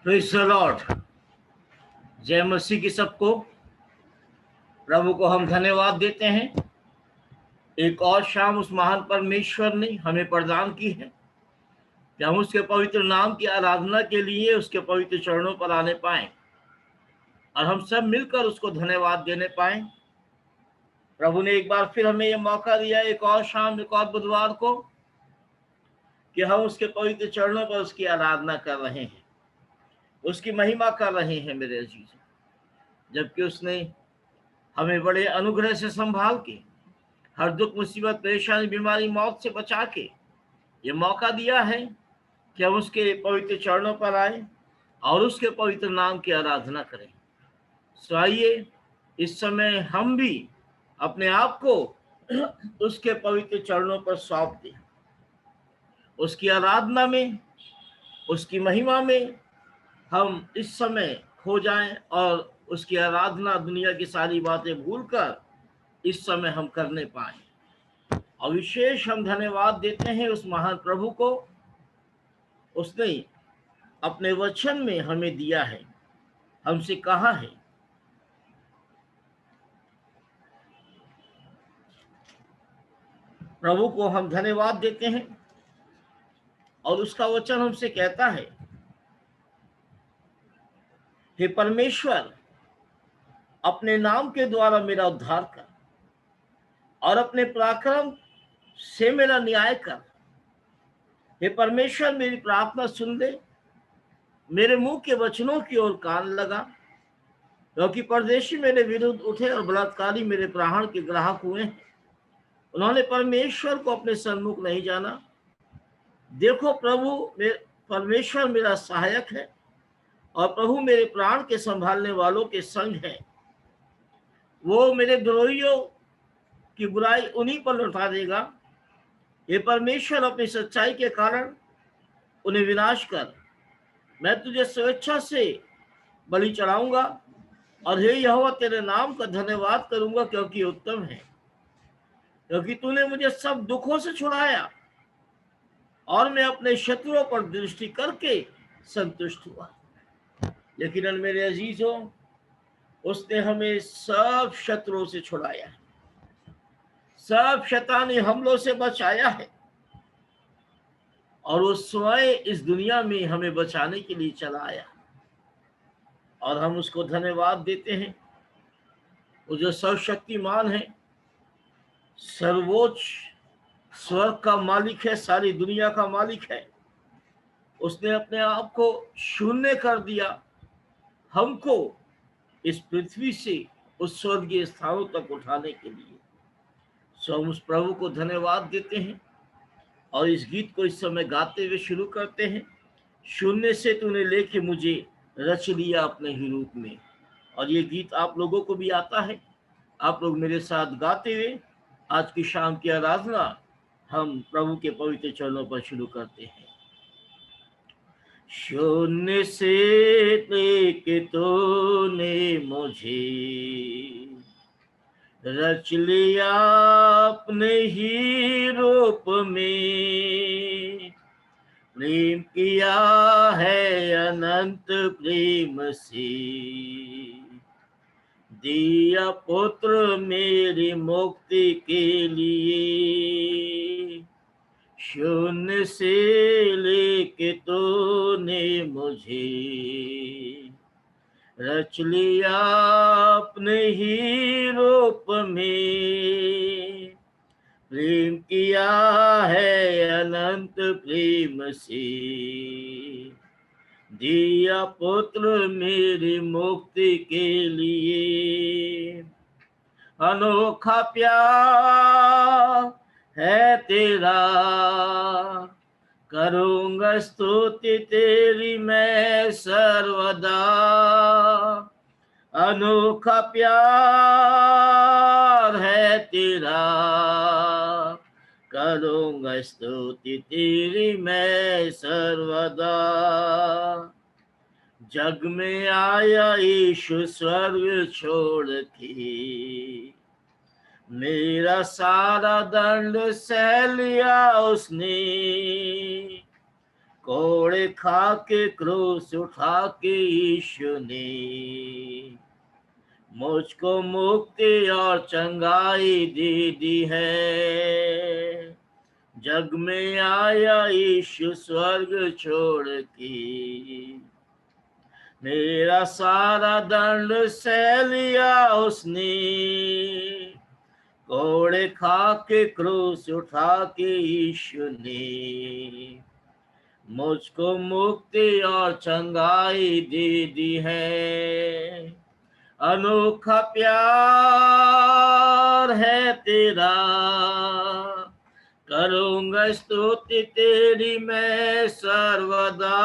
Praise the Lord. जय मसीह की सबको। प्रभु को हम धन्यवाद देते हैं। एक और शाम उस महान परमेश्वर ने हमें प्रदान की है कि हम उसके पवित्र नाम की आराधना के लिए उसके पवित्र चरणों पर आने पाएं और हम सब मिलकर उसको धन्यवाद देने पाएं। प्रभु ने एक बार फिर हमें यह मौका दिया, एक और शाम, एक और बुधवार को, कि हम उसके पवित्र चरणों पर उसकी आराधना कर रहे हैं, उसकी महिमा कर रहे हैं मेरे अजीज। जबकि उसने हमें बड़े अनुग्रह से संभाल के, हर दुख, मुसीबत, परेशानी, बीमारी, मौत से बचा के ये मौका दिया है कि हम उसके पवित्र चरणों पर आए और उसके पवित्र नाम की आराधना करें। सो आइए इस समय हम भी अपने आप को उसके पवित्र चरणों पर सौंप दें। उसकी आराधना में, उसकी महिमा में हम इस समय खो जाएं और उसकी आराधना दुनिया की सारी बातें भूलकर इस समय हम करने पाएं। और विशेष हम धन्यवाद देते हैं उस महान प्रभु को। उसने अपने वचन में हमें दिया है, हमसे कहा है, प्रभु को हम धन्यवाद देते हैं और उसका वचन हमसे कहता है, हे परमेश्वर, अपने नाम के द्वारा मेरा उद्धार कर और अपने पराक्रम से मेरा न्याय कर। हे परमेश्वर, मेरी प्रार्थना सुन ले, मेरे मुंह के वचनों की ओर कान लगा, क्योंकि परदेशी मेरे विरुद्ध उठे और बलात्कारी मेरे प्राण के ग्राहक हुए हैं। उन्होंने परमेश्वर को अपने सन्मुख नहीं जाना। देखो, परमेश्वर मेरा सहायक है और प्रभु मेरे प्राण के संभालने वालों के संग है। वो मेरे द्रोहियों की बुराई उन्हीं पर लौटा देगा। ये परमेश्वर, अपनी सच्चाई के कारण उन्हें विनाश कर। मैं तुझे स्वेच्छा से बलि चढ़ाऊंगा और हे यहोवा, तेरे नाम का धन्यवाद करूंगा, क्योंकि उत्तम है, क्योंकि तूने मुझे सब दुखों से छुड़ाया और मैं अपने शत्रुओं पर दृष्टि करके संतुष्ट हुआ। लेकिन मेरे अजीजों, उसने हमें सब शत्रुओं से छुड़ाया, सब शैतानी हमलों से बचाया है और वो स्वयं इस दुनिया में हमें बचाने के लिए चला आया और हम उसको धन्यवाद देते हैं। वो जो सर्वशक्तिमान है, सर्वोच्च, स्वर्ग का मालिक है, सारी दुनिया का मालिक है, उसने अपने आप को शून्य कर दिया, हमको इस पृथ्वी से उस स्वर्गीय स्थानों तक उठाने के लिए। सो हम उस प्रभु को धन्यवाद देते हैं और इस गीत को इस समय गाते हुए शुरू करते हैं। शून्य से तूने लेके मुझे रच लिया अपने ही रूप में। और ये गीत आप लोगों को भी आता है। आप लोग मेरे साथ गाते हुए आज की शाम की आराधना हम प्रभु के पवित्र चरणों पर शुरू करते हैं। शून्य से लेके तूने मुझे रच लिया अपने ही रूप में, प्रेम किया है अनंत प्रेम से, दिया पुत्र मेरी मुक्ति के लिए। शून्य से लेके तूने मुझे रच लिया अपने ही रूप में, प्रेम किया है अनंत प्रेम से, दिया पुत्र मेरी मुक्ति के लिए। अनोखा प्यार है तेरा, करूंगा स्तुति तेरी मैं सर्वदा। अनोखा प्यार है तेरा, करूंगा स्तुति तेरी मैं सर्वदा। जग में आया यीशु स्वर्ग छोड़ के, मेरा सारा दंड सह लिया उसने। कोड़े खा के क्रूस उठा के यीशु ने मुझको मुक्ति और चंगाई दे दी है। जग में आया यीशु स्वर्ग छोड़ के, मेरा सारा दंड सह लिया उसने। कोड़े खा के क्रूस उठा के यीशु ने मुझको मुक्ति और चंगाई दे दी है। अनोखा प्यार है तेरा, करूंगा स्तुति तेरी मैं सर्वदा।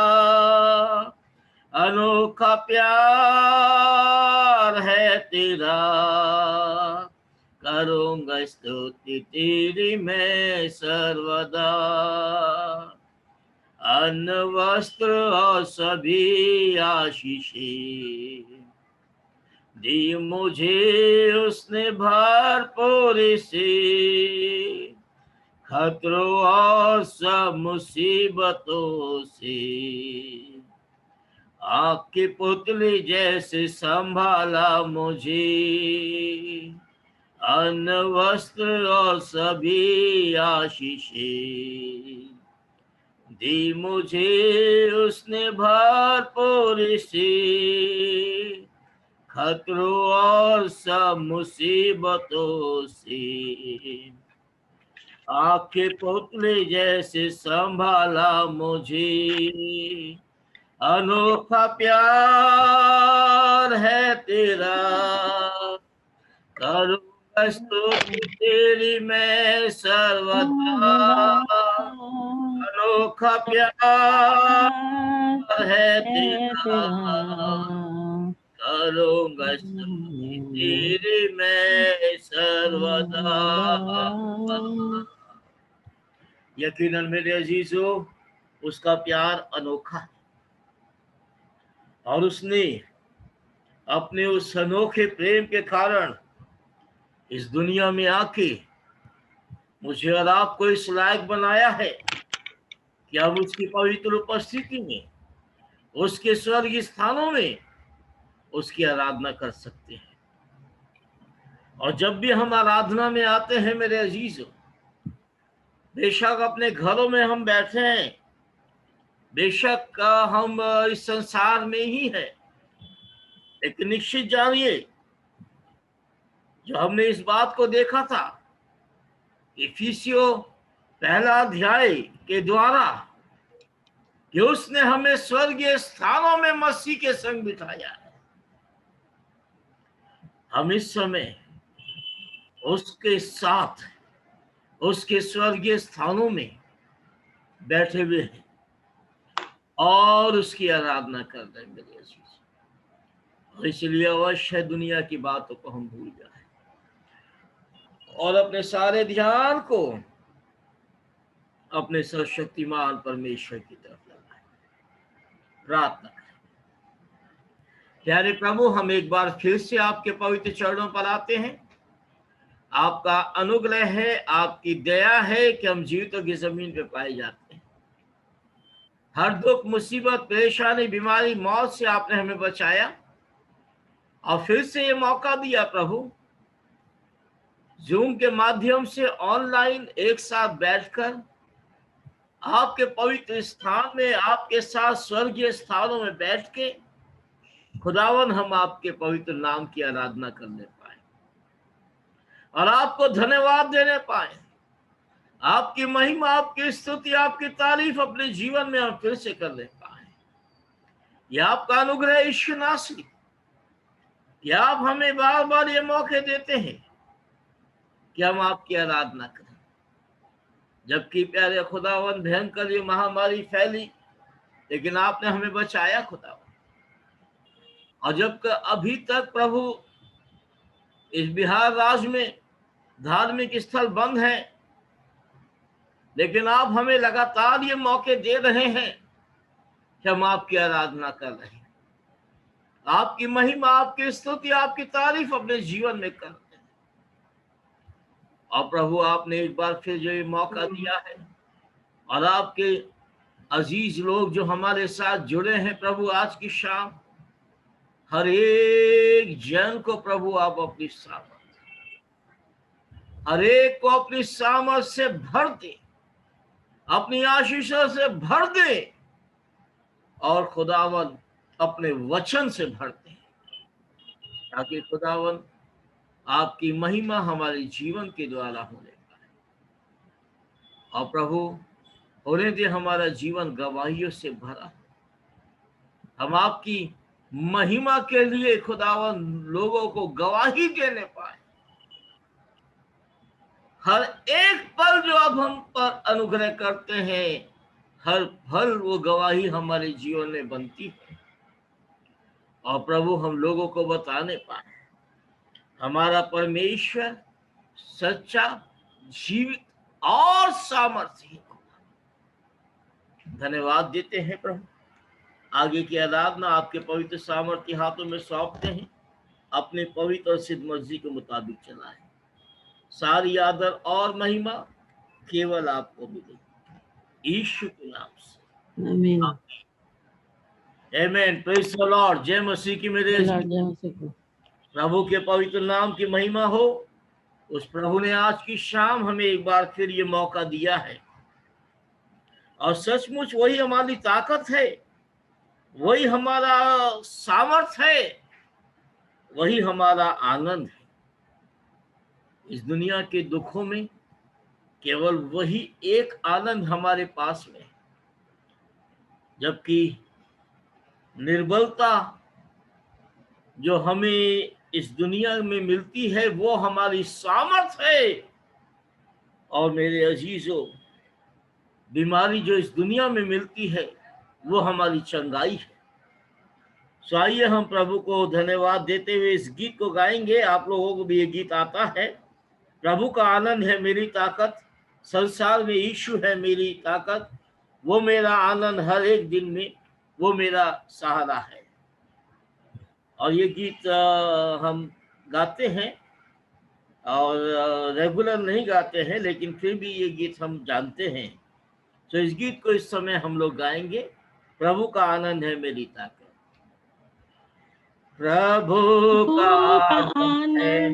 अनोखा प्यार है तेरा, करूंगा स्तुति तेरी मैं सर्वदा। अन्न वस्त्र और सभी आशीषें दी मुझे उसने भरपूर से। खतरों और सब मुसीबतों से आग की पुतली जैसे संभाला मुझे। अन्न वस्त्र और सभी आशीषें दी मुझे उसने भरपूर से। खतरों और सब मुसीबतों से आग के पुतले जैसे संभाला मुझे। अनोखा प्यार है तेरा, करूंगा स्तुति तेरी मैं सर्वदा। अनोखा प्यार है तेरा, करूंगा स्तुति तेरी मैं सर्वदा। यकीनन मेरे अजीजों, उसका प्यार अनोखा है और उसने अपने उस अनोखे प्रेम के कारण इस दुनिया में आके मुझे और आपको इस लायक बनाया है कि हम उसकी पवित्र उपस्थिति में, उसके स्वर्गीय स्थानों में उसकी आराधना कर सकते हैं। और जब भी हम आराधना में आते हैं मेरे अजीजों, बेशक अपने घरों में हम बैठे हैं, बेशक हम इस संसार में ही है, लेकिन निश्चित जानिए, जो हमने इस बात को देखा था इफिसियों पहला अध्याय के द्वारा कि उसने हमें स्वर्गीय स्थानों में मसीह के संग बिठाया है। हम इस समय उसके साथ उसके स्वर्गीय स्थानों में बैठे हुए हैं और उसकी आराधना कर रहे हैं मेरे अजीज। और इसलिए अवश्य दुनिया की बातों को हम भूल जाए और अपने सारे ध्यान को अपने सर्वशक्तिमान परमेश्वर की तरफ लगाएं। प्रार्थना करें। प्यारे प्रभु, हम एक बार फिर से आपके पवित्र चरणों पर आते हैं। आपका अनुग्रह है, आपकी दया है कि हम जीवितों की जमीन पे पाए जाते हैं। हर दुख, मुसीबत, परेशानी, बीमारी, मौत से आपने हमें बचाया और फिर से ये मौका दिया प्रभु, जूम के माध्यम से ऑनलाइन एक साथ बैठकर आपके पवित्र स्थान में, आपके साथ स्वर्गीय स्थानों में बैठ के खुदावन हम आपके पवित्र नाम की आराधना करने पाए और आपको धन्यवाद देने पाए। आपकी महिमा, आपकी स्तुति, आपकी तारीफ अपने जीवन में हम फिर से करने पाए। यह आपका अनुग्रह ईश्वर नासरी कि आप हमें बार बार ये मौके देते हैं कि हम आपकी आराधना करें। जबकि प्यारे खुदावन भयंकर ये महामारी फैली, लेकिन आपने हमें बचाया खुदावन। और जब अभी तक प्रभु इस बिहार राज्य में धार्मिक स्थल बंद हैं, लेकिन आप हमें लगातार ये मौके दे रहे हैं कि हम आपकी आराधना कर रहे हैं, आपकी महिमा, आपकी स्तुति, आपकी तारीफ अपने जीवन में कर रहे हैं। और प्रभु, आपने एक बार फिर जो ये मौका दिया है और आपके अजीज लोग जो हमारे साथ जुड़े हैं प्रभु, आज की शाम हर एक जन को प्रभु आप अपनी सामर्थ, हर एक को अपनी सामर्थ से भर दे, अपनी आशीषों से भर दे, और खुदावन अपने वचन से भर दे, ताकि खुदावन आपकी महिमा हमारे जीवन के द्वारा होने पाए। और प्रभु होने दे हमारा जीवन गवाहियों से भरा, हम आपकी महिमा के लिए खुदावन लोगों को गवाही देने पाए। हर एक पल जो आप हम पर अनुग्रह करते हैं, हर पल वो गवाही हमारे जीवन में बनती है। और प्रभु हम लोगों को बताने पाए हमारा परमेश्वर सच्चा, जीवित और सामर्थी। धन्यवाद देते हैं प्रभु। आगे की आराधना आपके पवित्र सामर्थी हाथों में सौंपते हैं। अपने पवित्र और सिद्ध मर्जी के मुताबिक चलाएं। सारी आदर और महिमा केवल आपको मिले, यीशु के नाम से, आमीन। आमीन। Praise the Lord. जय मसीह की मेरे प्रभु के पवित्र नाम की महिमा हो। उस प्रभु ने आज की शाम हमें एक बार फिर ये मौका दिया है, और सचमुच वही हमारी ताकत है, वही हमारा सामर्थ्य है, वही हमारा आनंद है। इस दुनिया के दुखों में केवल वही एक आनंद हमारे पास में, जबकि निर्बलता जो हमें इस दुनिया में मिलती है वो हमारी सामर्थ्य है। और मेरे अजीजों, बीमारी जो इस दुनिया में मिलती है वो हमारी चंगाई है। सो आइए हम प्रभु को धन्यवाद देते हुए इस गीत को गाएंगे। आप लोगों को भी ये गीत आता है। प्रभु का आनंद है मेरी ताकत, संसार में यीशु है मेरी ताकत, वो मेरा आनंद हर एक दिन में, वो मेरा सहारा है। और ये गीत हम गाते हैं, और रेगुलर नहीं गाते हैं, लेकिन फिर भी ये गीत हम जानते हैं। तो इस गीत को इस समय हम लोग गाएंगे। प्रभु का आनंद है मेरी ताकत। प्रभु का आनंद है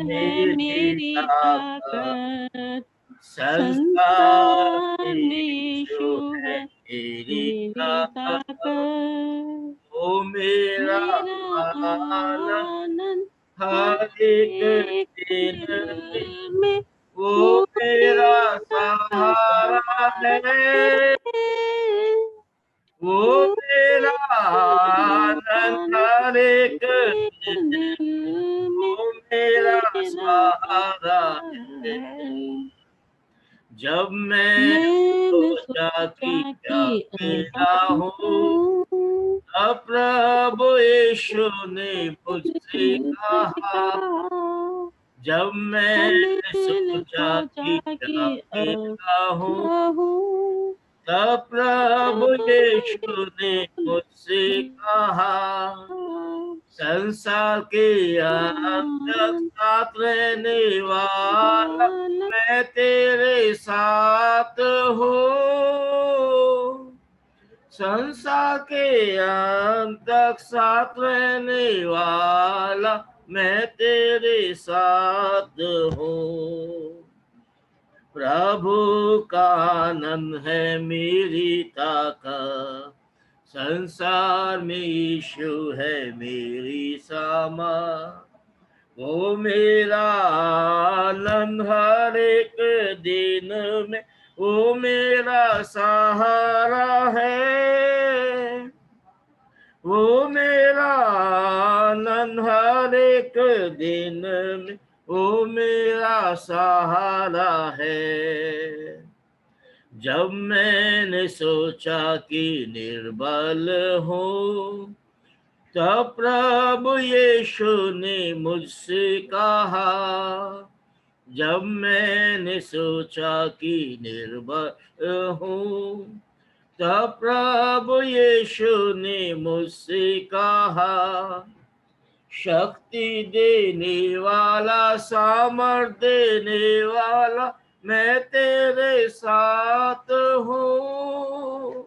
मेरी ताकत, संसार में यीशु है मेरी ताकत, वो मेरा आनंद हर एक दिन में, वो मेरा सहारा है, वो मेरा आनंद हर एक दिन में, वो मेरा सहारा है। जब मैं सोचा कि क्या मेरा हूँ, तब प्रभु यीशु ने मुझसे कहा, जब मैंने सोचा कि क्या मेरा हूँ, तब प्रभु यीशु ने मुझसे कहा, संसार के अंत तक साथ रहने वाला मैं तेरे साथ हूँ, संसार के अंत तक साथ रहने वाला मैं तेरे साथ हूँ। प्रभु का आनंद है मेरी ताकत, संसार में यीशु है मेरी सामर्थ, वो मेरा आनंद हर एक दिन में, वो मेरा सहारा है, वो मेरा आनंद हर एक दिन में, वो मेरा सहारा है। जब मैंने सोचा कि निर्बल हूँ, तब प्रभु यीशु ने मुझसे कहा, जब मैंने सोचा कि निर्बल हूँ, तब प्रभु यीशु ने मुझसे कहा, शक्ति देने वाला, सामर्थ्य देने वाला मैं तेरे साथ हूँ,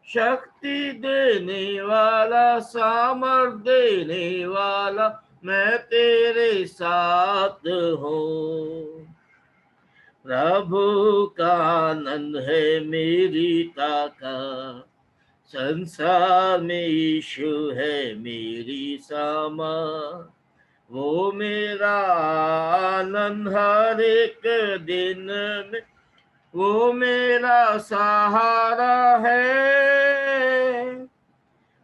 शक्ति देने वाला, सामर्थ देने वाला, मैं तेरे साथ हूँ। प्रभु का आनंद है मेरी ताकत, संसार में यीशु है मेरी सामर्थ। वो मेरा आनंद हर एक दिन में, वो मेरा सहारा है।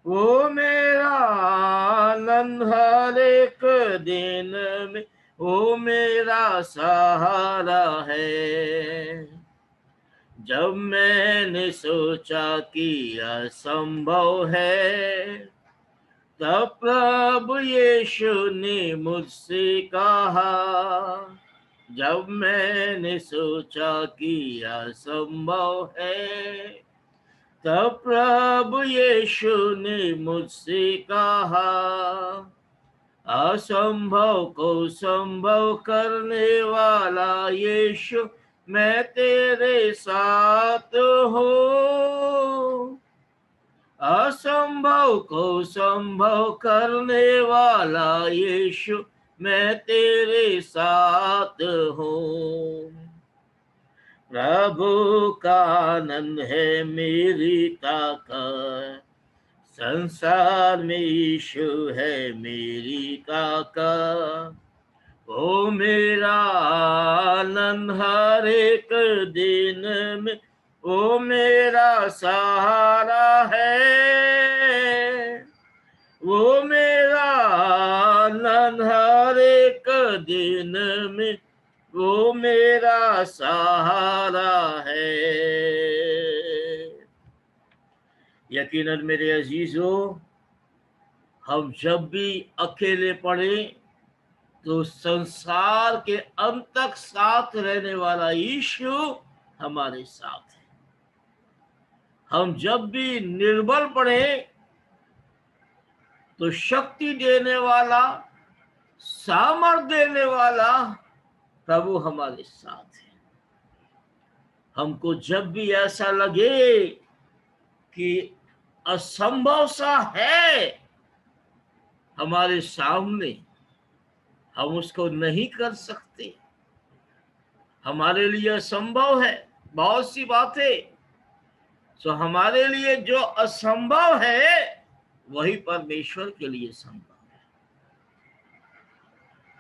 वो मेरा आनंद हर एक दिन में, वो मेरा सहारा है। जब मैंने सोचा कि असंभव है, तब प्रभु यीशु ने मुझसे कहा। जब मैंने सोचा कि असंभव है, तब प्रभु यीशु ने मुझसे कहा। असंभव को संभव करने वाला यीशु, मैं तेरे साथ हूँ। असंभव को संभव करने वाला यीशु, मैं तेरे साथ हूँ। प्रभु का आनंद है मेरी ताकत, संसार में यीशु है मेरी ताकत। वो मेरा आनंद हर एक दिन में, वो मेरा सहारा है। वो मेरा आनंद हर एक दिन में, वो मेरा सहारा है। यकीनन मेरे अजीजों, हम जब भी अकेले पड़े तो संसार के अंत तक साथ रहने वाला यीशु हमारे साथ है। हम जब भी निर्बल पड़े तो शक्ति देने वाला, सामर्थ देने वाला प्रभु हमारे साथ है। हमको जब भी ऐसा लगे कि असंभव सा है हमारे सामने, हम उसको नहीं कर सकते, हमारे लिए असंभव है बहुत सी बातें, तो हमारे लिए जो असंभव है वही परमेश्वर के लिए संभव है।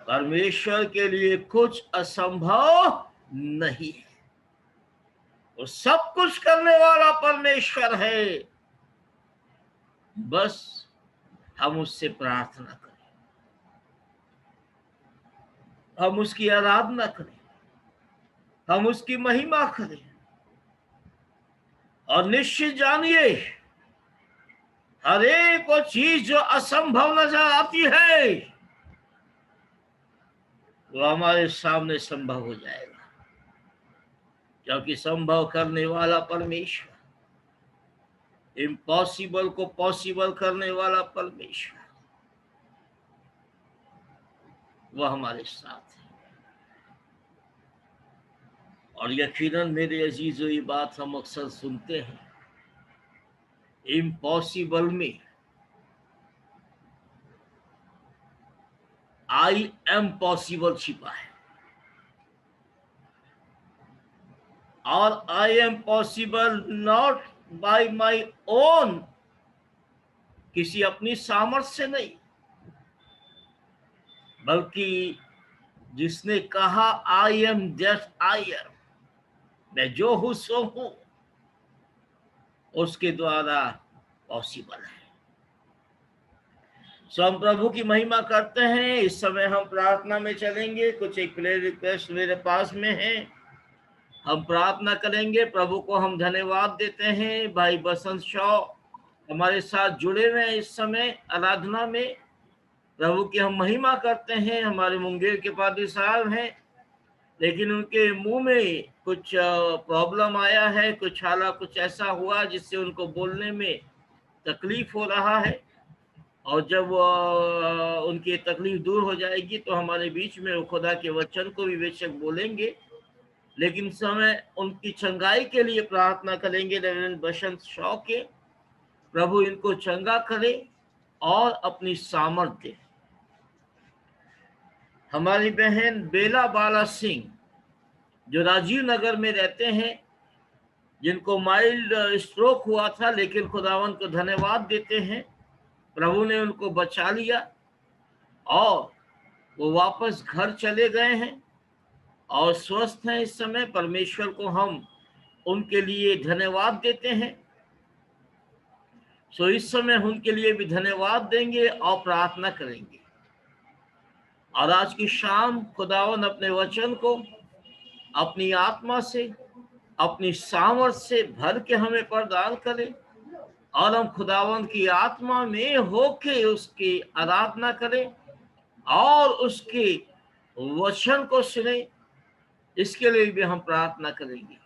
परमेश्वर के लिए कुछ असंभव नहीं है। वो सब कुछ करने वाला परमेश्वर है। बस हम उससे प्रार्थना करें, हम उसकी आराधना करें, हम उसकी महिमा करें, और निश्चित जानिए हर एक वो चीज जो असंभव नजर आती है वो हमारे सामने संभव हो जाएगा, क्योंकि संभव करने वाला परमेश्वर, इम्पॉसिबल को पॉसिबल करने वाला परमेश्वर, वह हमारे साथ है। और यकीनन मेरे अजीजों, ये बात हम अक्सर सुनते हैं, इम्पॉसिबल में आई एम पॉसिबल छिपा है, और I am possible not bye my own, किसी अपनी सामर्थ्य से नहीं, बल्कि जिसने कहा I am that I am, मैं जो हूं सो हूं, उसके द्वारा पॉसिबल है। सो हम प्रभु की महिमा करते हैं। इस समय हम प्रार्थना में चलेंगे। कुछ एक प्रेयर रिक्वेस्ट मेरे पास में है, हम प्रार्थना करेंगे। प्रभु को हम धन्यवाद देते हैं। भाई बसंत शॉ हमारे साथ जुड़े हुए हैं इस समय आराधना में। प्रभु की हम महिमा करते हैं। हमारे मुंगेर के पादी साहब हैं, लेकिन उनके मुंह में कुछ प्रॉब्लम आया है, कुछ कुछ ऐसा हुआ जिससे उनको बोलने में तकलीफ हो रहा है, और जब उनकी तकलीफ दूर हो जाएगी तो हमारे बीच में वो खुदा के वचन को भी बेशक बोलेंगे। लेकिन समय उनकी चंगाई के लिए प्रार्थना करेंगे रेवरेंड बसंत शॉ के, प्रभु इनको चंगा करे और अपनी सामर्थ्य दे। हमारी बहन बेला बाला सिंह जो राजीव नगर में रहते हैं, जिनको माइल्ड स्ट्रोक हुआ था, लेकिन खुदावंत को धन्यवाद देते हैं, प्रभु ने उनको बचा लिया और वो वापस घर चले गए हैं और स्वस्थ हैं इस समय। परमेश्वर को हम उनके लिए धन्यवाद देते हैं। सो इस समय उनके लिए भी धन्यवाद देंगे और प्रार्थना करेंगे। और आज की शाम खुदावन अपने वचन को अपनी आत्मा से, अपनी सामर्थ से भर के हमें प्रदान करे और हम खुदावन की आत्मा में होके उसकी आराधना करें और उसके वचन को सुने। इसके लिए भी हम प्रार्थना करेंगे।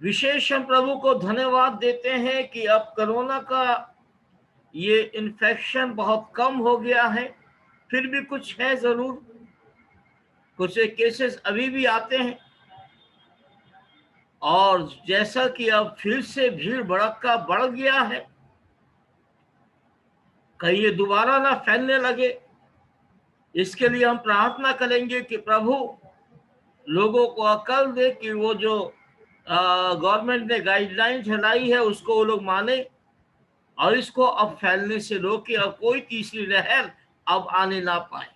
विशेष हम प्रभु को धन्यवाद देते हैं कि अब कोरोना का ये इन्फेक्शन बहुत कम हो गया है। फिर भी कुछ है जरूर, कुछ केसेस अभी भी आते हैं और जैसा कि अब फिर से भीड़ भड़का बढ़ गया है, कहीं ये दोबारा ना फैलने लगे, इसके लिए हम प्रार्थना करेंगे कि प्रभु लोगों को अकल दे कि वो जो गवर्नमेंट ने गाइडलाइन चलाई है उसको वो लोग माने और इसको अब फैलने से रोके और कोई तीसरी लहर अब आने ना पाए।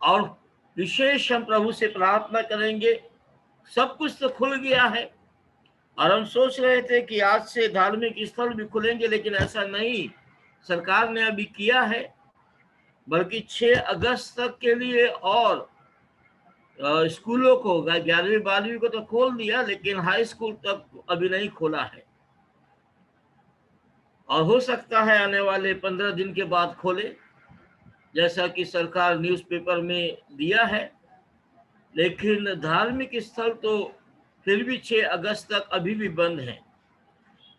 और विशेष हम प्रभु से प्रार्थना करेंगे, सब कुछ तो खुल गया है और हम सोच रहे थे कि आज से धार्मिक स्थल भी खुलेंगे, लेकिन ऐसा नहीं सरकार ने अभी किया है, बल्कि 6 अगस्त तक के लिए। और स्कूलों को 11वीं 12वीं को तो खोल दिया, लेकिन हाई स्कूल तक अभी नहीं खोला है और हो सकता है आने वाले 15 दिन के बाद खोले, जैसा कि सरकार न्यूज़पेपर में दिया है। लेकिन धार्मिक स्थल तो फिर भी 6 अगस्त तक अभी भी बंद है।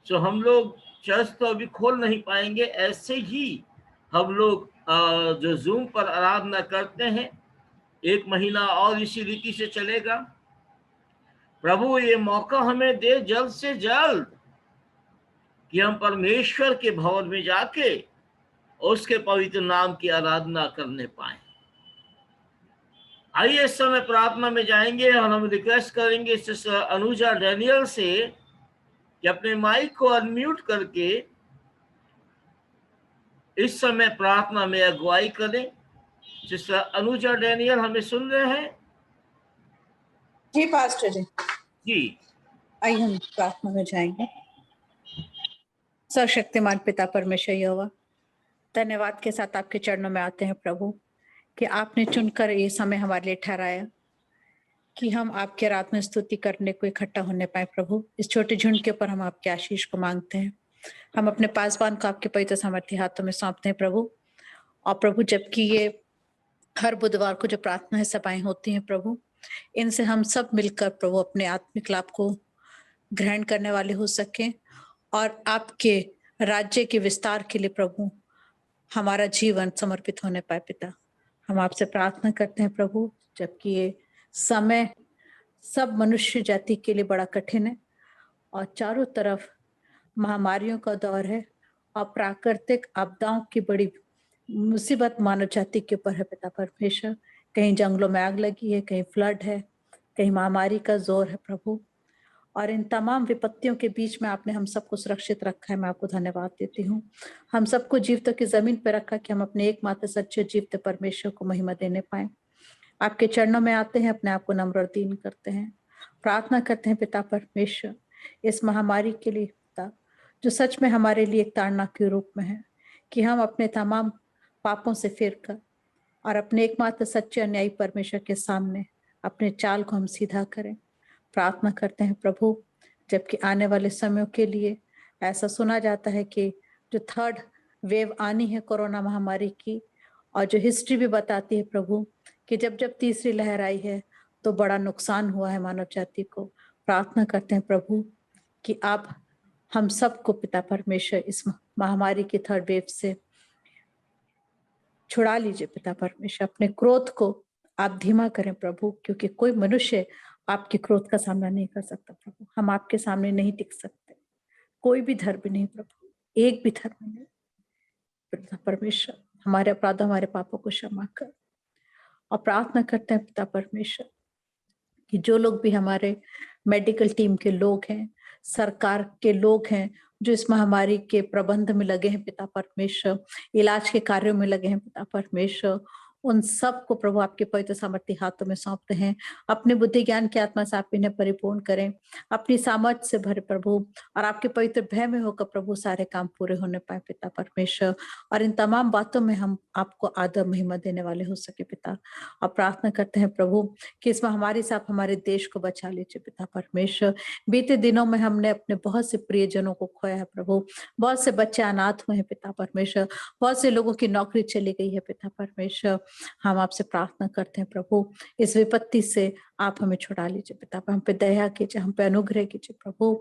सो हम लोग चर्च तो अभी खोल नहीं पाएंगे। ऐसे ही हम लोग जो जूम पर आराधना करते हैं, 1 महीना और इसी रीति से चलेगा। प्रभु ये मौका हमें दे जल्द से जल्द कि हम परमेश्वर के भवन में जाके उसके पवित्र नाम की आराधना करने पाए। आइए इस समय प्रार्थना में जाएंगे और हम रिक्वेस्ट करेंगे सिस्टर अनुजा डैनियल से कि अपने माइक को अनम्यूट करके इस समय प्रार्थना में अगुवाई करें। सिस्टर अनुजा डैनियल हमें सुन रहे हैं? जी पास्टर जी। जी आइए हम प्रार्थना में जाएंगे। सर्वशक्तिमान पिता परमेश्वर यहोवा, धन्यवाद के साथ आपके चरणों में आते हैं प्रभु कि आपने चुनकर ये समय हमारे लिए ठहराया कि हम आपके रात में स्तुति करने को इकट्ठा होने पाए। प्रभु इस छोटे झुंड के ऊपर हम आपके आशीष को मांगते हैं। हम अपने पासवान को आपके पवित्र सामर्थ्य हाथों में सौंपते हैं प्रभु। और प्रभु जबकि ये हर बुधवार को जो प्रार्थना सभाएं होती हैं प्रभु, इनसे हम सब मिलकर प्रभु अपने आत्मिक लाभ को ग्रहण करने वाले हो सके और आपके राज्य के विस्तार के लिए प्रभु हमारा जीवन समर्पित होने पाए। पिता हम आपसे प्रार्थना करते हैं प्रभु, जबकि ये समय सब मनुष्य जाति के लिए बड़ा कठिन है और चारों तरफ महामारियों का दौर है और प्राकृतिक आपदाओं की बड़ी मुसीबत मानव जाति के ऊपर है। पिता परमेश्वर, कहीं जंगलों में आग लगी है, कहीं फ्लड है, कहीं महामारी का जोर है प्रभु। और इन तमाम विपत्तियों के बीच में आपने हम सबको सुरक्षित रखा है। मैं आपको धन्यवाद देती हूँ। हम सबको जीवितों की जमीन पर रखा कि हम अपने एकमात्र सच्चे जीवित परमेश्वर को महिमा देने पाए। आपके चरणों में आते हैं, अपने आप को नम्र और दीन करते हैं, प्रार्थना करते हैं पिता परमेश्वर इस महामारी के लिए पिता, जो सच में हमारे लिए एक ताड़ना के रूप में है, कि हम अपने तमाम पापों से फिरकर और अपने एकमात्र सच्चे अन्यायी परमेश्वर के सामने अपने चाल को हम सीधा करें। प्रार्थना करते हैं प्रभु, जबकि आने वाले समयों के लिए ऐसा सुना जाता है कि जो 3rd वेव आनी है कोरोना महामारी की, और जो हिस्ट्री भी बताती है प्रभु कि जब जब तीसरी लहर आई है तो बड़ा नुकसान हुआ है मानव जाति को। प्रार्थना करते हैं प्रभु कि आप हम सबको पिता परमेश्वर इस महामारी की 3rd वेव से छुड़ा लीजिए। पिता परमेश्वर, अपने क्रोध को आप धीमा करें प्रभु, क्योंकि कोई मनुष्य आपके क्रोध का सामना नहीं कर सकता प्रभु। हम आपके सामने नहीं टिक सकते। कोई भी धर्म नहीं प्रभु, एक भी धर्म नहीं। पिता परमेश्वर, हमारे अपराध हमारे पापों को क्षमा कर। और प्रार्थना करते हैं पिता परमेश्वर कि जो लोग भी हमारे मेडिकल टीम के लोग हैं, सरकार के लोग हैं, जो इस महामारी के प्रबंध में लगे हैं पिता परमेश्वर, इलाज के कार्यों में लगे हैं पिता परमेश्वर, उन सब को प्रभु आपके पवित्र सामर्थ्य हाथों में सौंपते हैं। अपने बुद्धि ज्ञान की आत्मा से आप इन्हें परिपूर्ण करें, अपनी सामर्थ्य से भरे प्रभु, और आपके पवित्र भय में होकर प्रभु सारे काम पूरे होने पाए पिता परमेश्वर। और इन तमाम बातों में हम आपको आदर महिमा देने वाले हो सके पिता। और प्रार्थना करते हैं प्रभु कि इस महामारी से आप हमारे देश को बचा लीजिए पिता परमेश्वर। बीते दिनों में हमने अपने बहुत से प्रियजनों को खोया है प्रभु, बहुत से बच्चे अनाथ हुए हैं पिता परमेश्वर, बहुत से लोगों की नौकरी चली गई है पिता परमेश्वर। हम आपसे प्रार्थना करते हैं प्रभु, इस विपत्ति से आप हमें छुड़ा लीजिए पिता, हम पे दया कीजिए, हम पे अनुग्रह कीजिए प्रभु,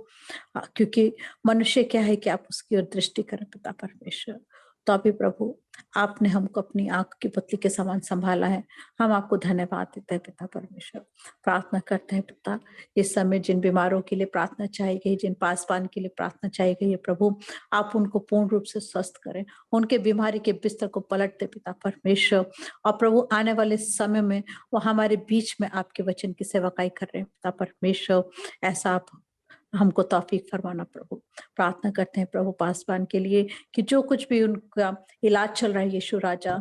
क्योंकि मनुष्य क्या है कि आप उसकी ओर दृष्टि करें पिता परमेश्वर। तो अभी प्रभु आपने हमको अपनी आंख की पुतली के समान संभाला है, हम आपको धन्यवाद देते हैं पिता परमेश्वर। प्रार्थना करते हैं पिता, इस समय जिन बीमारों के लिए प्रार्थना चाहिए गई, जिन पासवान के लिए प्रार्थना चाहिए गई है प्रभु, आप उनको पूर्ण रूप से स्वस्थ करें, उनके बीमारी के बिस्तर को पलट दे पिता परमेश्वर। और प्रभु आने वाले समय में वो हमारे बीच में आपके वचन की सेवकाई कर रहे हैं पिता परमेश्वर, ऐसा आप हमको तौफीक फरमाना प्रभु। प्रार्थना करते हैं प्रभु पासवान के लिए कि जो कुछ भी उनका इलाज चल रहा है यीशु राजा,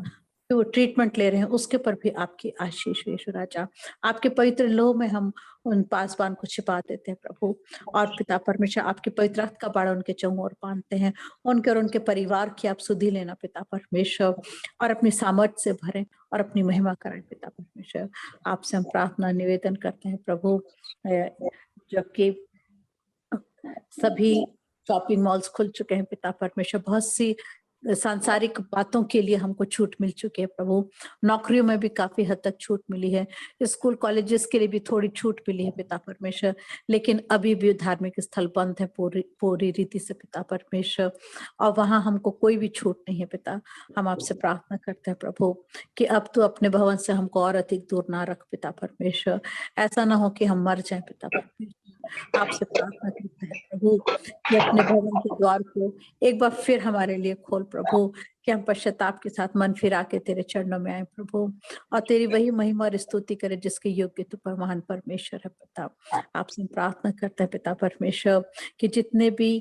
जो वो ट्रीटमेंट ले रहे हैं उसके पर भी आपकी आशीष हो यीशु राजा। आपके पवित्र लोह में हम उन पासवान को छिपा देते हैं प्रभु, और पिता परमेश्वर आपके पवित्र रक्त का बाड़ा उनके चंगों और बांधते हैं, उनके और उनके परिवार की आप सुधि लेना पिता परमेश्वर, और अपनी सामर्थ्य से भरें और अपनी महिमा करें पिता परमेश्वर। आपसे हम प्रार्थना निवेदन करते हैं प्रभु, जबकि सभी शॉपिंग मॉल्स खुल चुके हैं पिता परमेश्वर, बहुत सी सांसारिक बातों के लिए हमको छूट मिल चुकी है प्रभु, नौकरियों में भी काफी हद तक छूट मिली है, स्कूल कॉलेजेस के लिए भी थोड़ी छूट मिली है पिता परमेश्वर, लेकिन अभी भी धार्मिक स्थल बंद है पूरी रीति से पिता परमेश्वर, और वहां हमको कोई भी छूट नहीं है पिता। हम आपसे प्रार्थना करते हैं प्रभु कि अब तो अपने भवन से हमको और अधिक दूर ना रख पिता परमेश्वर, ऐसा ना हो कि हम मर जाए पिता परमेश्वर। आपसे प्रार्थना करते हैं प्रभु कि अपने भवन के द्वार को एक बार फिर हमारे लिए खोल प्रभु, कि हम पश्चाताप के साथ मन फिरा के तेरे चरणों में आए प्रभु, और तेरी वही महिमा और स्तुति करे जिसके योग्य तू पर महान परमेश्वर है पिता। आपसे प्रार्थना करते हैं पिता परमेश्वर कि जितने भी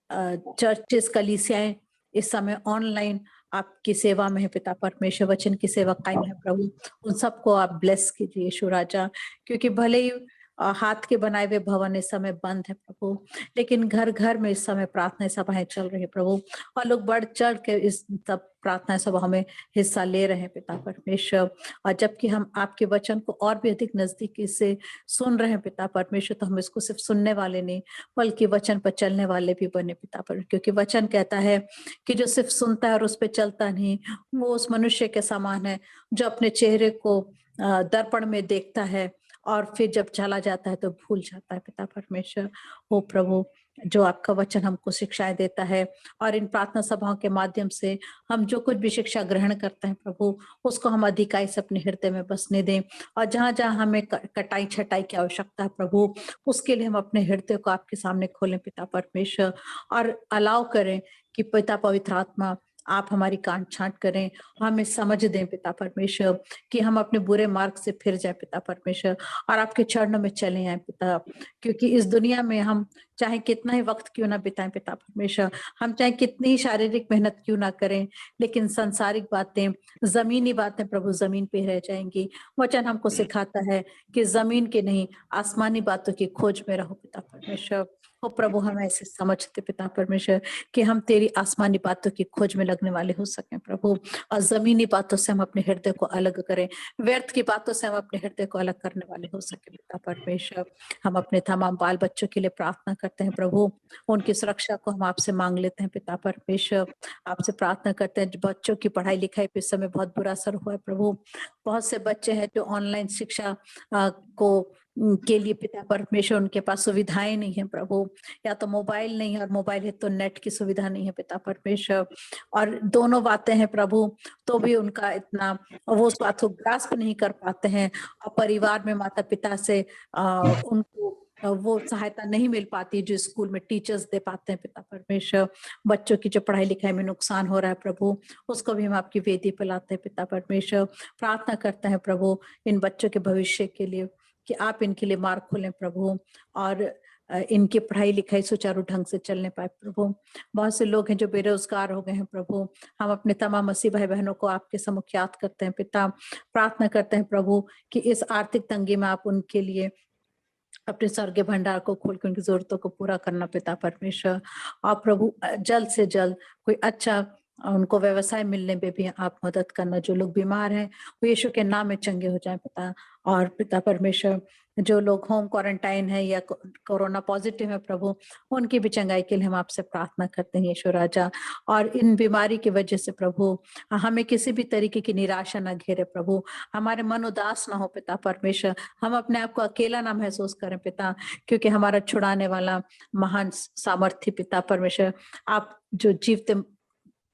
चर्चेस कलीसियाएं इस समय ऑनलाइन आपकी सेवा में है पिता परमेश्वर, वचन की सेवा कायम है प्रभु, उन सबको आप ब्लेस कीजिए यीशु राजा, क्योंकि भले ही हाथ के बनाए हुए भवन इस समय बंद है प्रभु, लेकिन घर घर में इस समय प्रार्थना सभाएं चल रही है प्रभु, और लोग बढ़ चढ़ के इस सब प्रार्थना सभा में हिस्सा ले रहे हैं पिता परमेश्वर। और जबकि हम आपके वचन को और भी अधिक नजदीकी से सुन रहे हैं पिता परमेश्वर, तो हम इसको सिर्फ सुनने वाले नहीं बल्कि वचन पर चलने वाले भी बने पिता परमेश्वर, क्योंकि वचन कहता है कि जो सिर्फ सुनता है और उस पर चलता नहीं, वो उस मनुष्य के समान है जो अपने चेहरे को दर्पण में देखता है और फिर जब चला जाता है तो भूल जाता है पिता परमेश्वर। हो प्रभु, जो आपका वचन हमको शिक्षाएं देता है, और इन प्रार्थना सभाओं के माध्यम से हम जो कुछ भी शिक्षा ग्रहण करते हैं प्रभु, उसको हम अधिकाई से अपने हृदय में बसने दें, और जहां जहां हमें कटाई छटाई की आवश्यकता है प्रभु, उसके लिए हम अपने हृदय को आपके सामने खोलें पिता परमेश्वर, और अलाव करें कि पिता पवित्र आत्मा आप हमारी कान छांट करें, हमें समझ दें पिता परमेश्वर कि हम अपने बुरे मार्ग से फिर जाए पिता परमेश्वर, और आपके चरणों में चले आए पिता, क्योंकि इस दुनिया में हम चाहे कितना ही वक्त क्यों ना बिताएं पिता परमेश्वर, हम चाहे कितनी ही शारीरिक मेहनत क्यों ना करें, लेकिन सांसारिक बातें, जमीनी बातें प्रभु जमीन पे रह जाएंगी। वचन हमको सिखाता है कि जमीन के नहीं आसमानी बातों की खोज में रहो पिता परमेश्वर। ओ प्रभु, हम ऐसे समझते पिता परमेश्वर कि हम तेरी आसमानी बातों की खोज में लगने वाले हो सके प्रभु, और जमीनी बातों से हम अपने हृदय को अलग करें, व्यर्थ की बातों से हम अपने हृदय को अलग करने वाले हो सके पिता परमेश्वर। हम अपने तमाम बाल बच्चों के लिए प्रार्थना करते हैं प्रभु, उनकी सुरक्षा को हम आपसे मांग लेते हैं पिता परमेश्वर। आपसे प्रार्थना करते हैं बच्चों की पढ़ाई लिखाई पे इस समय बहुत बुरा असर हुआ है प्रभु, बहुत से बच्चे हैं जो ऑनलाइन शिक्षा को के लिए पिता परमेश्वर उनके पास सुविधाएं नहीं है प्रभु, या तो मोबाइल नहीं है, और मोबाइल है तो नेट की सुविधा नहीं है पिता परमेश्वर, और दोनों बातें हैं प्रभु, तो भी उनका इतना वो उस बात को ग्रास्प नहीं कर पाते हैं, और परिवार में माता पिता से उनको वो सहायता नहीं मिल पाती जो स्कूल में टीचर्स दे पाते हैं पिता परमेश्वर। बच्चों की जो पढ़ाई लिखाई में नुकसान हो रहा है प्रभु, उसको भी हम आपकी वेदी पे लाते हैं पिता परमेश्वर। प्रार्थना करते हैं प्रभु इन बच्चों के भविष्य के लिए कि आप इनके लिए मार्ग खोलें प्रभु, और इनकी पढ़ाई लिखाई सुचारू ढंग से चलने पाए प्रभु। बहुत से लोग हैं जो बेरोजगार हो गए हैं प्रभु, हम अपने तमाम मसीह भाई बहनों को आपके सम्मुख याद करते हैं पिता। प्रार्थना करते हैं प्रभु कि इस आर्थिक तंगी में आप उनके लिए अपने स्वर्गीय भंडार को खोल के उनकी जरूरतों को पूरा करना पिता परमेश्वर। और प्रभु जल्द से जल्द कोई अच्छा उनको व्यवसाय मिलने में भी आप मदद करना। जो लोग बीमार हैं वो यीशु के नाम में चंगे हो जाएं पिता। और पिता परमेश्वर जो लोग होम क्वारंटाइन है या कोरोना पॉजिटिव है प्रभु, उनकी भी चंगाई के लिए हम आपसे प्रार्थना करते हैं यीशु राजा। और इन बीमारी की वजह से प्रभु हमें किसी भी तरीके की निराशा ना घेरे प्रभु, हमारे मन उदास ना हो पिता परमेश्वर, हम अपने आप को अकेला ना महसूस करें पिता, क्योंकि हमारा छुड़ाने वाला महान सामर्थ्य पिता परमेश्वर, आप जो जीवते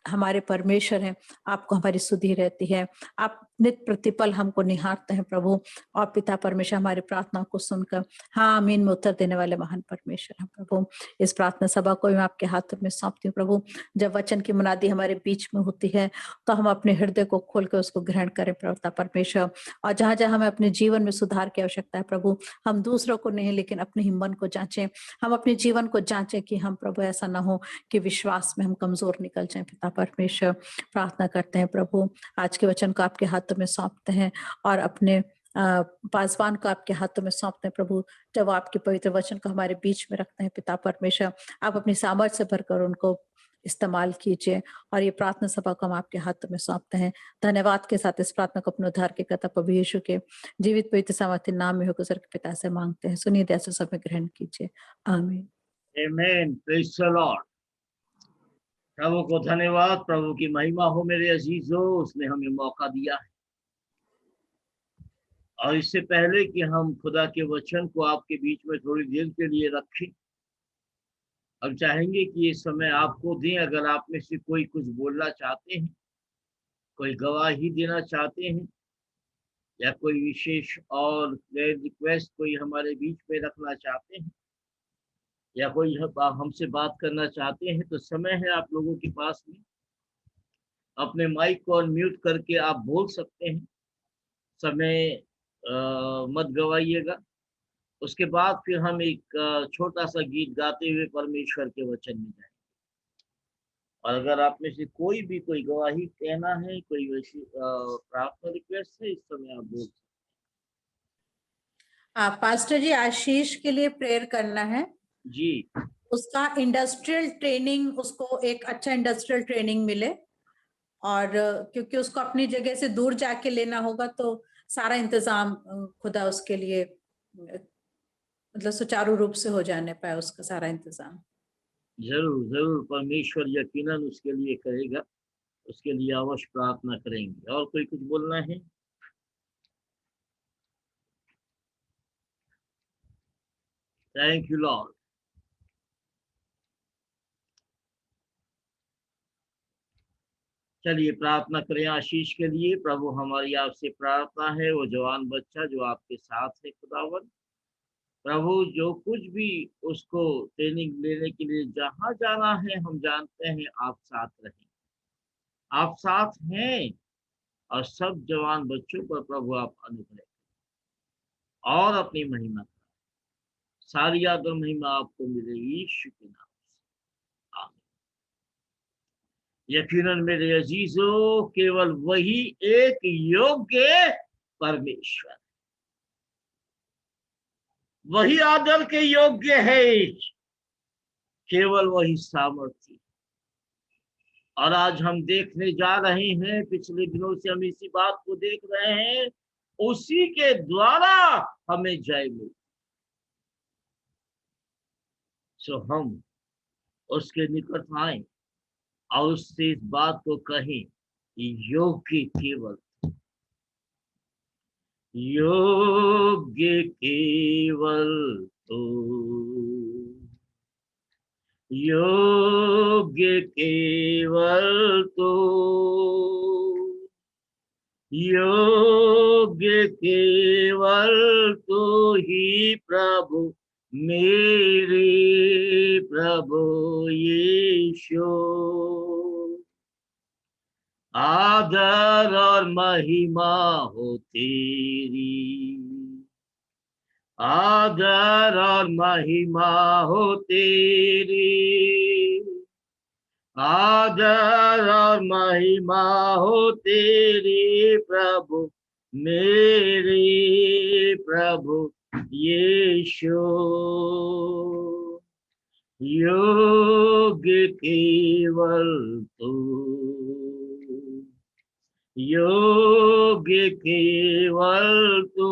हमारे परमेश्वर हैं, आपको हमारी सुधि रहती है। आप नित प्रतिपल हमको निहारते हैं प्रभु, और पिता परमेश्वर हमारी प्रार्थना को सुनकर हाँ आमीन में उत्तर देने वाले महान परमेश्वर हैं प्रभु। इस प्रार्थना सभा को मैं आपके हाथों में सौंपती हूँ प्रभु। जब वचन की मुनादी हमारे बीच में होती है तो हम अपने हृदय को खोल कर उसको ग्रहण करें पिता परमेश्वर। और जहां जहां हमें अपने जीवन में सुधार की आवश्यकता है प्रभु, हम दूसरों को नहीं लेकिन अपने ही मन को जांचें, हम अपने जीवन को जांचें कि हम प्रभु ऐसा ना हो कि विश्वास में हम कमजोर निकल जाएं पिता परमेश्वर। प्रार्थना करते हैं प्रभु, आज के वचन को आपके हाथों में सौंपते हैं और अपने पासवान को आपके हाथों में सौंपते हैं प्रभु। जब आपके पवित्र वचन को हमारे बीच में रखते हैं पिता परमेश्वर, आप अपनी सामर्थ्य से भरकर उनको इस्तेमाल कीजिए। और ये प्रार्थना सभा को हम आपके हाथों में सौंपते हैं। धन्यवाद के साथ इस प्रार्थना को अपने उद्धार के कर्ता प्रभु यीशु के जीवित पवित्र सामर्थ्य नाम में होकर सर के पिता से मांगते हैं। सुनिए दया से सब में ग्रहण कीजिए, आमीन। आमेन। Praise the lord. प्रभु को धन्यवाद, प्रभु की महिमा हो मेरे अजीजों, उसने हमें मौका दिया है। और इससे पहले कि हम खुदा के वचन को आपके बीच में थोड़ी देर के लिए रखें, हम चाहेंगे कि ये समय आपको दें। अगर आप में से कोई कुछ बोलना चाहते हैं, कोई गवाही देना चाहते हैं, या कोई विशेष और रिक्वेस्ट कोई हमारे बीच में रखना चाहते हैं, या कोई हमसे बात करना चाहते हैं, तो समय है आप लोगों के पास में। अपने माइक को अनम्यूट करके आप बोल सकते हैं। समय मत गवाइएगा। उसके बाद फिर हम एक छोटा सा गीत गाते हुए परमेश्वर के वचन में जाएंगे। और अगर आप में से कोई भी कोई गवाही कहना है, कोई वैसी प्रार्थना रिक्वेस्ट है, इस समय आप बोल सकते हैं। पास्टर जी, आशीष के लिए प्रेयर करना है जी। उसका इंडस्ट्रियल ट्रेनिंग, उसको एक अच्छा इंडस्ट्रियल ट्रेनिंग मिले, और क्योंकि उसको अपनी जगह से दूर जाके लेना होगा तो सारा इंतजाम खुदा उसके लिए मतलब सुचारू रूप से हो जाने पाए, उसका सारा इंतजाम। जरूर जरूर, परमेश्वर यकीनन उसके लिए करेगा। उसके लिए अवश्य प्रार्थना करेंगे। और कोई कुछ बोलना है? Thank you Lord. चलिए प्रार्थना करें आशीष के लिए। प्रभु, हमारी आपसे प्रार्थना है वो जवान बच्चा जो आपके साथ है खुदावन, प्रभु जो कुछ भी उसको ट्रेनिंग लेने के लिए जहां जाना है, हम जानते हैं आप साथ रहें, आप साथ हैं। और सब जवान बच्चों पर प्रभु आप अनुग्रह और अपनी महिमा, सारी आदर महिमा आपको मिले यीशु के नाम से, आमीन। यकीनन मेरे अजीजों, केवल वही एक योग्य परमेश्वर, वही आदर के योग्य है, केवल वही सामर्थ्य। और आज हम देखने जा रहे हैं, पिछले दिनों से हम इसी बात को देख रहे हैं, उसी के द्वारा हमें जय मिली। सो हम उसके निकट आए और उससे इस बात को कहें, योग्य केवल, योग्य केवल तू, योग्य केवल तू, योग्य केवल तू ही प्रभु, मेरे प्रभु यीशु। आदर और महिमा हो तेरी, आदर और महिमा हो तेरी, आदर और महिमा हो तेरी प्रभु, मेरे प्रभु यीशु। योग्य केवल तू, योग्य केवल तू,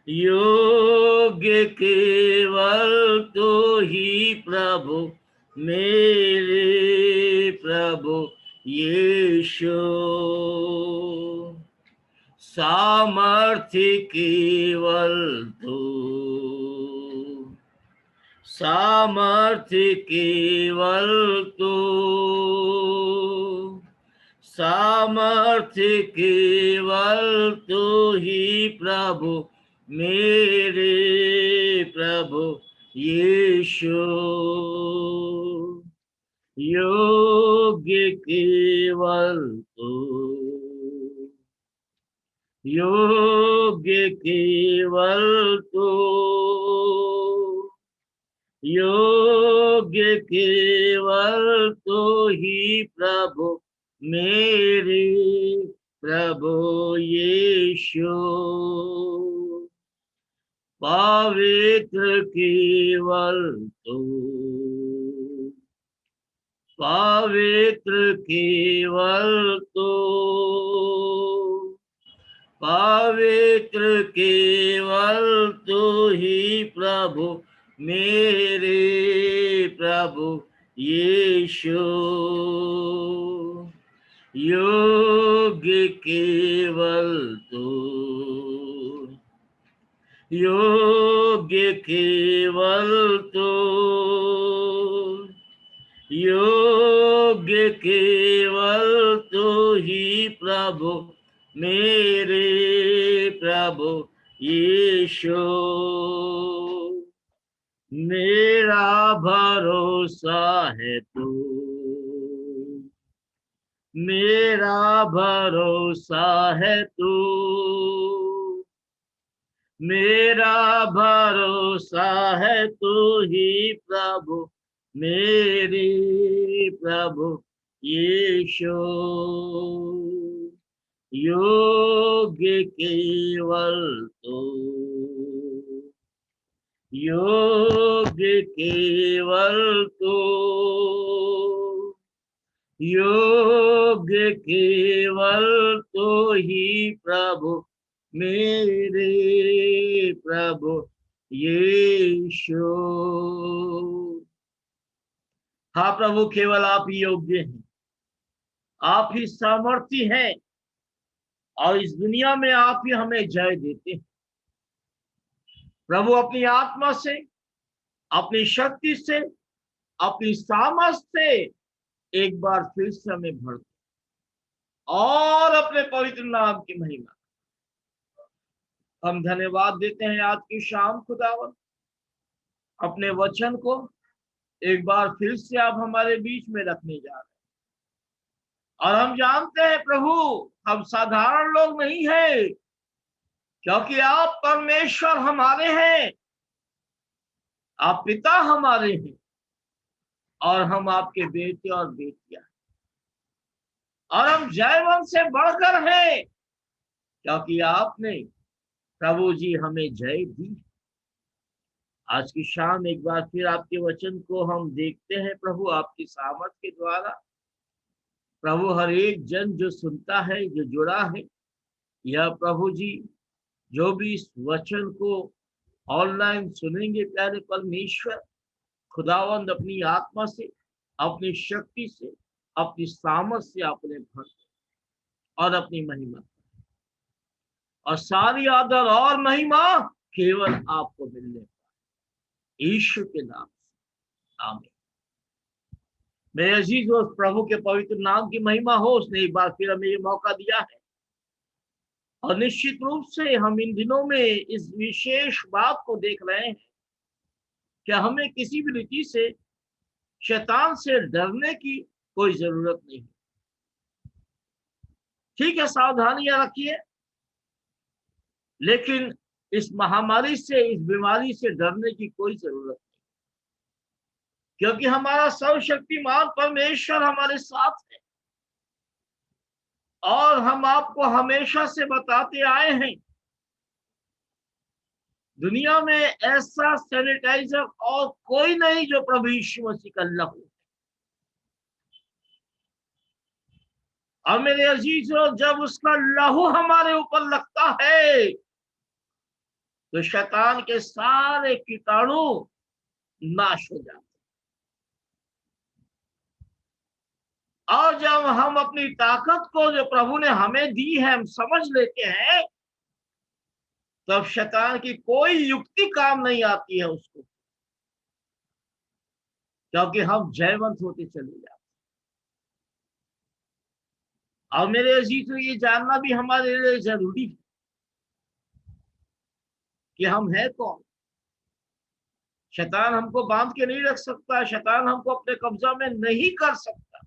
योग्य केवल तू ही प्रभु, मेरे प्रभु यीशु। सामर्थ्य केवल तू, सामर्थ्य केवल तू, सामर्थ्य केवल तू ही प्रभु, मेरे प्रभु यीशु। योग्य केवल तू, योग्य केवल तू, योग्य केवल तू ही प्रभु, मेरे प्रभु यीशु। पवित्र केवल तू, पवित्र केवल तू, पवित्र केवल तू ही प्रभु, मेरे प्रभु यीशु। योग्य केवल तू, योग्य केवल तू, योग्य केवल तू ही प्रभु, मेरे प्रभु यीशु। मेरा भरोसा है तू, मेरा भरोसा है तू, मेरा भरोसा है तू ही प्रभु, मेरे प्रभु यीशु। योग्य केवल तू, योग्य केवल तू, योग्य केवल तू ही प्रभु, मेरे प्रभु यीशु। हाँ प्रभु, केवल आप ही योग्य हैं, आप ही सामर्थी हैं, और इस दुनिया में आप ही हमें जय देते हैं। प्रभु, अपनी आत्मा से, अपनी शक्ति से, अपनी सामर्थ से एक बार फिर से हमें भर दो, और अपने पवित्र नाम की महिमा। हम धन्यवाद देते हैं आज की शाम खुदावन, अपने वचन को एक बार फिर से आप हमारे बीच में रखने जा रहे हैं। और हम जानते हैं प्रभु, हम साधारण लोग नहीं हैं, क्योंकि आप परमेश्वर हमारे हैं, आप पिता हमारे हैं, और हम आपके बेटे और बेटियां हैं। और हम जयवंत से बढ़कर हैं, क्योंकि आपने प्रभु जी हमें जय दी। आज की शाम एक बार फिर आपके वचन को हम देखते हैं प्रभु, आपकी सामर्थ के द्वारा। प्रभु, हर एक जन जो सुनता है, जो जुड़ा है, यह प्रभु जी जो भी इस वचन को ऑनलाइन सुनेंगे, प्यारे परमेश्वर खुदावंद अपनी आत्मा से, अपनी शक्ति से, अपनी सामर्थ से अपने भर और अपनी महिमा। और सारी आदर और महिमा केवल आपको मिलने पाए, ईश्वर के नाम से आमीन। मेरे अजीज और प्रभु के पवित्र नाम की महिमा हो। उसने एक बार फिर हमें ये मौका दिया है और निश्चित रूप से हम इन दिनों में इस विशेष बात को देख रहे हैं कि हमें किसी भी रीति से शैतान से डरने की कोई जरूरत नहीं। ठीक है, सावधानियां रखिए, लेकिन इस महामारी से, इस बीमारी से डरने की कोई जरूरत नहीं, क्योंकि हमारा सर्वशक्तिमान परमेश्वर हमारे साथ है। और हम आपको हमेशा से बताते आए हैं, दुनिया में ऐसा सैनिटाइजर और कोई नहीं जो प्रभु यीशु मसीह का लहू है। और मेरे अजीजों, जब उसका लहू हमारे ऊपर लगता है तो शैतान के सारे कीटाणु नाश हो जाते। और जब हम अपनी ताकत को जो प्रभु ने हमें दी है हम समझ लेते हैं, तब शैतान की कोई युक्ति काम नहीं आती है उसको, क्योंकि हम जयवंत होते चले जाते। और मेरे अजीज, तो ये जानना भी हमारे लिए जरूरी है कि हम है कौन। शैतान हमको बांध के नहीं रख सकता, शैतान हमको अपने कब्जा में नहीं कर सकता।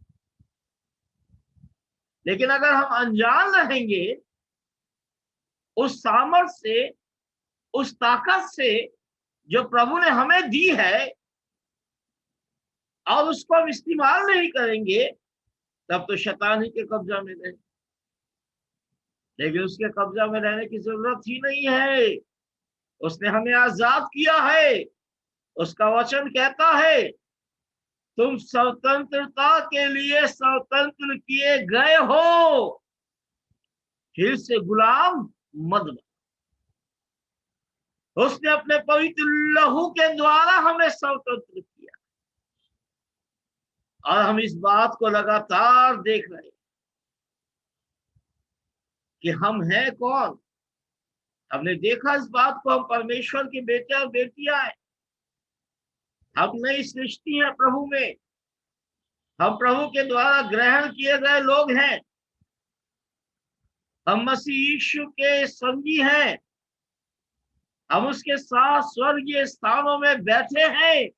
लेकिन अगर हम अनजान रहेंगे उस सामर्थ्य से, उस ताकत से जो प्रभु ने हमें दी है, और उसको हम इस्तेमाल नहीं करेंगे, तब तो शैतान ही के कब्जा में रहे। लेकिन उसके कब्जा में रहने की जरूरत ही नहीं है। उसने हमें आजाद किया है। उसका वचन कहता है, तुम स्वतंत्रता के लिए स्वतंत्र किए गए हो, फिर से गुलाम मत बनो। उसने अपने पवित्र लहू के द्वारा हमें स्वतंत्र किया, और हम इस बात को लगातार देख रहे हैं कि हम हैं कौन। हमने देखा इस बात को, हम परमेश्वर के बेटे और बेटियां हैं। हम नई सृष्टि है प्रभु में। हम प्रभु के द्वारा ग्रहण किए गए लोग हैं। हम मसीह यीशु के संगी हैं। हम उसके साथ स्वर्गीय स्थानों में बैठे हैं,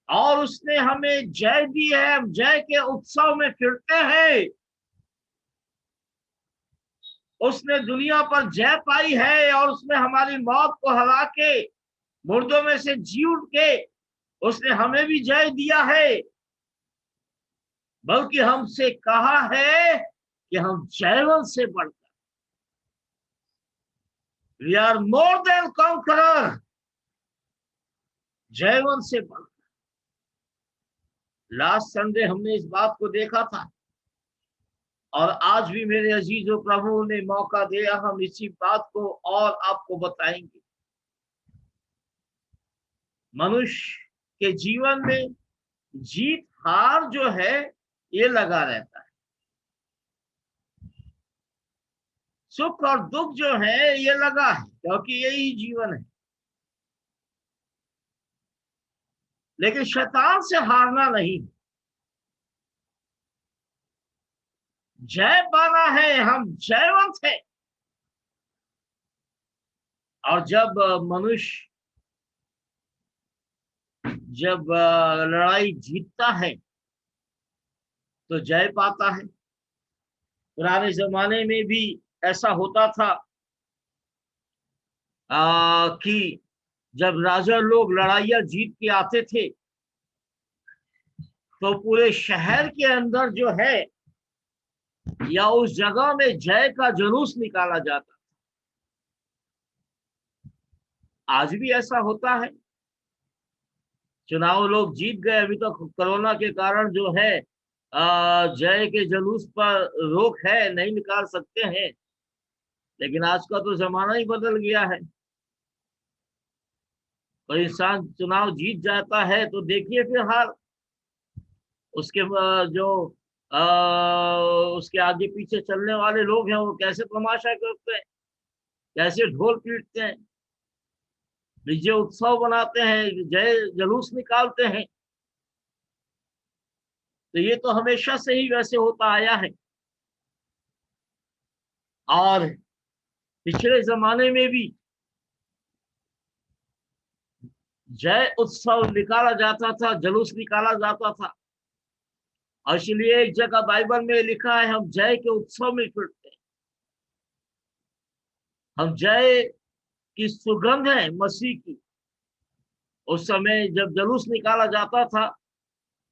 और उसने हमें जय दी है। हम जय के उत्सव में फिरते हैं। उसने दुनिया पर जय पाई है, और उसने हमारी मौत को हरा के मुर्दों में से जी उठ के उसने हमें भी जय दिया है। बल्कि हमसे कहा है कि हम जयवंत से बढ़कर, we are more than conqueror, जयवंत से बढ़कर। लास्ट संडे हमने इस बात को देखा था, और आज भी मेरे अजीजों, प्रभु ने मौका दिया, हम इसी बात को और आपको बताएंगे। मनुष्य के जीवन में जीत हार जो है ये लगा रहता है। सुख और दुख जो है ये लगा है, क्योंकि यही जीवन है। लेकिन शैतान से हारना नहीं, जय पाना है। हम जयवंत हैं। और जब मनुष्य जब लड़ाई जीतता है तो जय पाता है। पुराने जमाने में भी ऐसा होता था कि जब राजा लोग लड़ाइयां जीत के आते थे तो पूरे शहर के अंदर जो है या उस जगह में जय का जुलूस निकाला जाता। आज भी ऐसा होता है। चुनाव लोग जीत गए, अभी तो कोरोना के कारण जो है जय के जुलूस पर रोक है, नहीं निकाल सकते हैं। लेकिन आज का तो जमाना ही बदल गया है। कोई इंसान चुनाव जीत जाता है तो देखिए फिर हाल, उसके जो उसके आगे पीछे चलने वाले लोग हैं, वो कैसे तमाशा करते हैं, कैसे ढोल पीटते हैं, विजय उत्सव बनाते हैं, जय जुलूस निकालते हैं। तो ये तो हमेशा से ही वैसे होता आया है। और पिछले जमाने में भी जय उत्सव निकाला जाता था, जुलूस निकाला जाता था। और इसलिए एक जगह बाइबल में लिखा है, हम जय के उत्सव में फिरते हैं। हम जय की सुगंध है मसीह की। उस समय जब जुलूस निकाला जाता था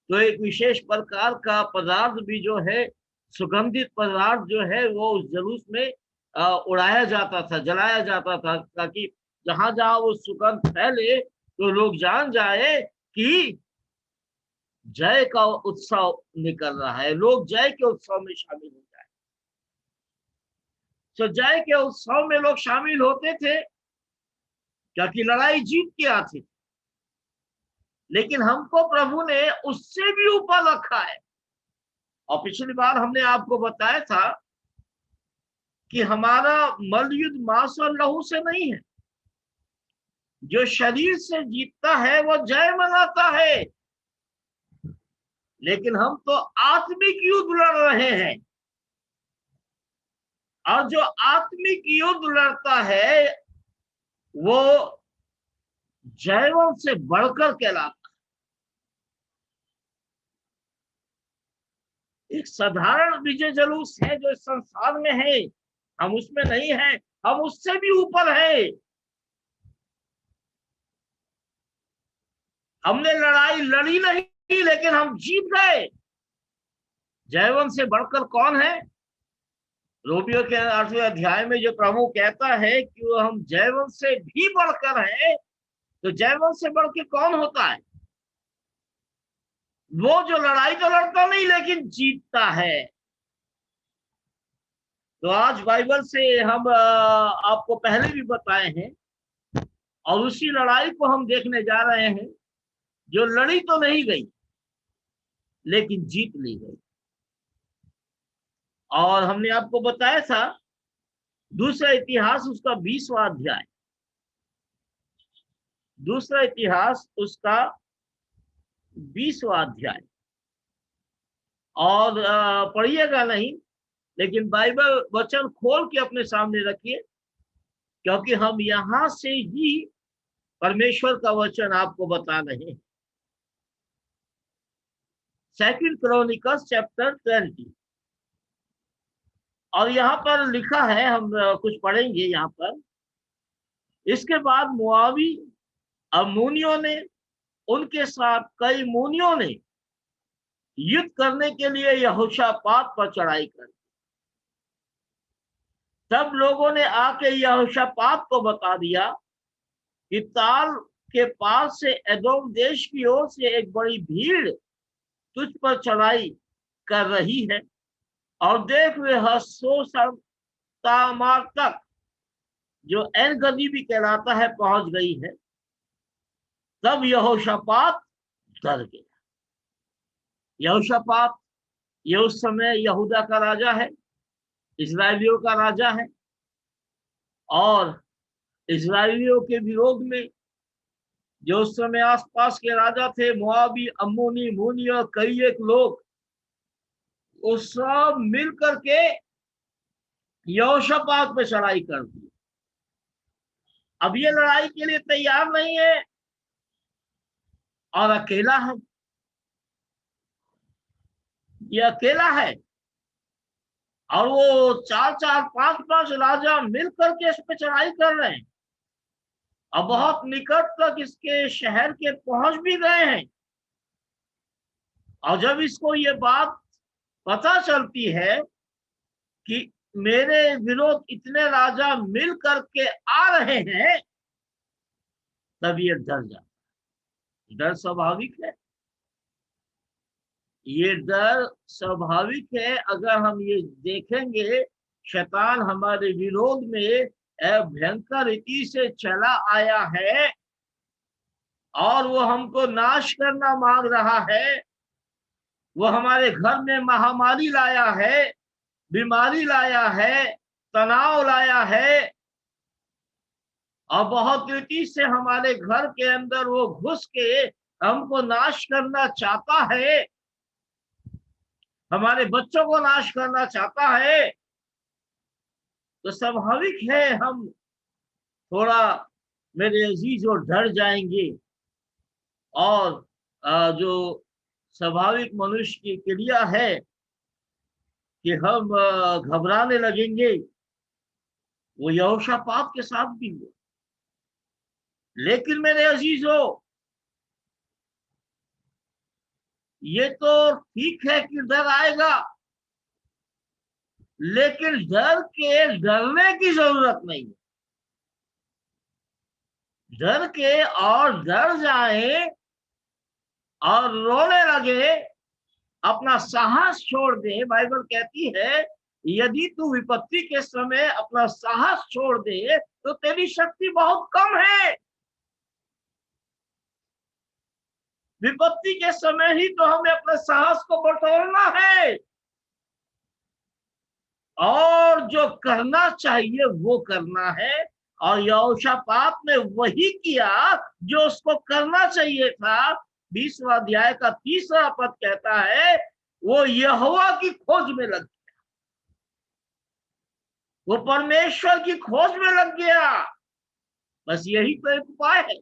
तो एक विशेष प्रकार का पदार्थ भी जो है, सुगंधित पदार्थ जो है, वो उस जुलूस में उड़ाया जाता था, जलाया जाता था, ताकि जहां जहां वो सुगंध फैले तो लोग जान जाए कि जय का उत्सव निकल रहा है, लोग जय के उत्सव में शामिल हो जाए। तो जय के उत्सव में लोग शामिल होते थे क्योंकि लड़ाई जीत के आती। लेकिन हमको प्रभु ने उससे भी ऊपर रखा है। और पिछली बार हमने आपको बताया था कि हमारा मल्लयुद्ध मांस और लहू से नहीं है। जो शरीर से जीतता है वो जय मनाता है, लेकिन हम तो आत्मिक युद्ध लड़ रहे हैं। और जो आत्मिक युद्ध लड़ता है वो जयवंत से बढ़कर कहलाता। एक साधारण विजय जुलूस है जो इस संसार में है, हम उसमें नहीं है, हम उससे भी ऊपर है। हमने लड़ाई लड़ी नहीं, लेकिन हम जीत गए। जयवंत से बढ़कर कौन है? रोमियो के 8वें अध्याय में जो प्रभु कहता है कि वो हम जयवंत से भी बढ़कर है, तो जयवंत से बढ़ के कौन होता है? वो जो लड़ाई तो लड़ता नहीं लेकिन जीतता है। तो आज बाइबल से हम आपको पहले भी बताए हैं, और उसी लड़ाई को हम देखने जा रहे हैं जो लड़ी तो नहीं गई लेकिन जीत ली गई। और हमने आपको बताया था दूसरा इतिहास उसका 20वां अध्याय, दूसरा इतिहास उसका 20वां अध्याय। और पढ़िएगा नहीं, लेकिन बाइबल वचन खोल के अपने सामने रखिए, क्योंकि हम यहां से ही परमेश्वर का वचन आपको बता रहे हैं। 2 क्रॉनिकल्स चैप्टर 20। और यहाँ पर लिखा है, हम कुछ पढ़ेंगे यहाँ पर। इसके बाद मोआबी अम्मोनियों ने, उनके साथ कई मोनियों ने युद्ध करने के लिए यहोशापात पर चढ़ाई कर दी। तब लोगों ने आके यहोशापात को बता दिया कि ताल के पास से एदोम देश की ओर से एक बड़ी भीड़ तुझ पर चढ़ाई कर रही है, और देख वे हसोर तामार तक, जो एन गदी भी कहलाता है, पहुंच गई है। तब यहोशापात डर गया। यहोशापात ये उस समय यहूदा का राजा है, इस्राएलियों का राजा है। और इस्राएलियों के विरोध में जो उस समय आसपास के राजा थे, मोआबी, अम्मोनी, मूनी और कई एक लोग, वो सब मिल करके यहोशापात पे चढ़ाई कर दी। अब ये लड़ाई के लिए तैयार नहीं है और अकेला है। ये अकेला है और वो 4-4, 5-5 राजा मिल करके इस पे चढ़ाई कर रहे हैं। अब बहुत निकट तक इसके शहर के पहुंच भी गए हैं। और जब इसको ये बात पता चलती है कि मेरे विरोध इतने राजा मिल करके आ रहे हैं, तब ये डर जाता। डर स्वाभाविक है, ये डर स्वाभाविक है। अगर हम ये देखेंगे, शैतान हमारे विरोध में भयंकर रीति से चला आया है और वो हमको नाश करना मांग रहा है, वो हमारे घर में महामारी लाया है, बीमारी लाया है, तनाव लाया है, और बहुत तेजी से हमारे घर के अंदर वो घुस के हमको नाश करना चाहता है, हमारे बच्चों को नाश करना चाहता है, तो स्वाभाविक है हम थोड़ा, मेरे अजीजों, डर जाएंगे। और जो स्वाभाविक मनुष्य की क्रिया है कि हम घबराने लगेंगे, वो यहोशापात के साथ भी हुआ। लेकिन मेरे अजीजों, ये तो ठीक है कि डर आएगा, लेकिन डर के डरने की जरूरत नहीं है। डर के और डर जाए और रोने लगे, अपना साहस छोड़ दे। बाइबल कहती है, यदि तू विपत्ति के समय अपना साहस छोड़ दे तो तेरी शक्ति बहुत कम है। विपत्ति के समय ही तो हमें अपने साहस को बटोरना है, और जो करना चाहिए वो करना है। और यहोशापात ने वही किया जो उसको करना चाहिए था। 20वां अध्याय का 3रा पद कहता है, वो यहोवा की खोज में लग गया, वो परमेश्वर की खोज में लग गया। बस यही तो एक उपाय है।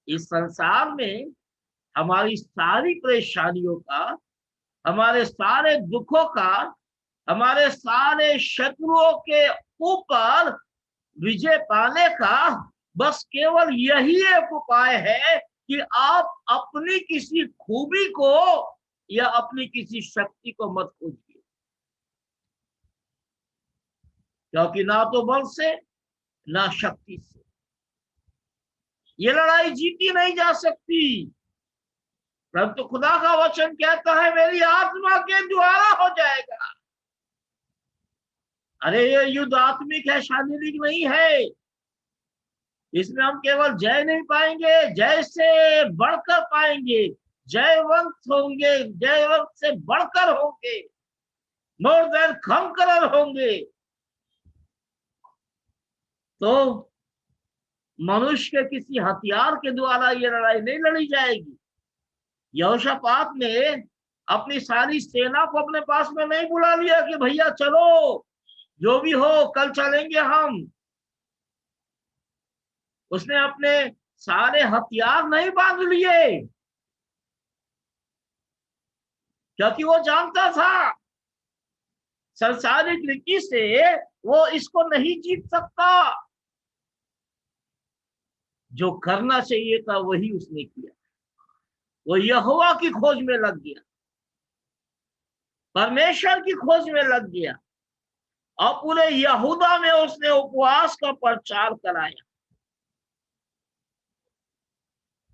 इस संसार में हमारी सारी परेशानियों का, हमारे सारे दुखों का, हमारे सारे शत्रुओं के ऊपर विजय पाने का बस केवल यही एक उपाय है कि आप अपनी किसी खूबी को या अपनी किसी शक्ति को मत खोजिए, क्योंकि ना तो बल से ना शक्ति से ये लड़ाई जीती नहीं जा सकती। परंतु खुदा का वचन कहता है, मेरी आत्मा के द्वारा हो जाएगा। अरे ये युद्ध आत्मिक है, शारीरिक नहीं है। इसमें हम केवल जय नहीं पाएंगे, जय से बढ़कर पाएंगे, जयवंत होंगे, जयवंत से बढ़कर होंगे, मोर देन कंकरर होंगे। तो मनुष्य के किसी हथियार के द्वारा ये लड़ाई नहीं लड़ी जाएगी। यहोशापात ने अपनी सारी सेना को अपने पास में नहीं बुला लिया कि भैया चलो, जो भी हो कल चलेंगे हम। उसने अपने सारे हथियार नहीं बांध लिए, क्योंकि वो जानता था संसारिक रीति से वो इसको नहीं जीत सकता। जो करना चाहिए था वही उसने किया। वो यहोवा की खोज में लग गया, परमेश्वर की खोज में लग गया, और पूरे यहूदा में उसने उपवास का प्रचार कराया।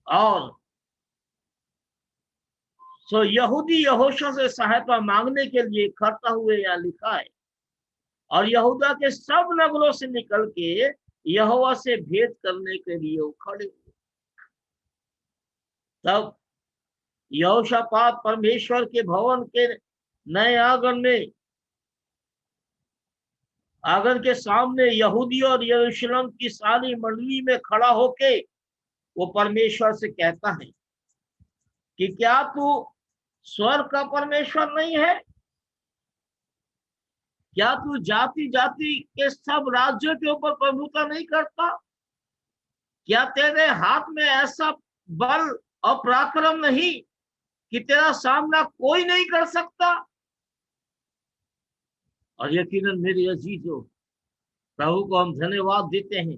और सो यहूदी यहोशू से सहायता मांगने के लिए इकट्ठा हुए, यहाँ लिखा है। और यहूदा के सब नगरों से निकल के यहोवा से भेंट करने के लिए वो खड़े हुए। तब यहोशापात परमेश्वर के भवन के नए आंगन के सामने यहूदी और यरूशलेम की सारी मंडली में खड़ा होके वो परमेश्वर से कहता है कि क्या तू स्वर्ग का परमेश्वर नहीं है? क्या तू जाति जाति के सब राज्यों के ऊपर प्रभुता नहीं करता? क्या तेरे हाथ में ऐसा बल और पराक्रम नहीं कि तेरा सामना कोई नहीं कर सकता? और यकीनन मेरे अजीजों, प्रभु को हम धन्यवाद देते हैं।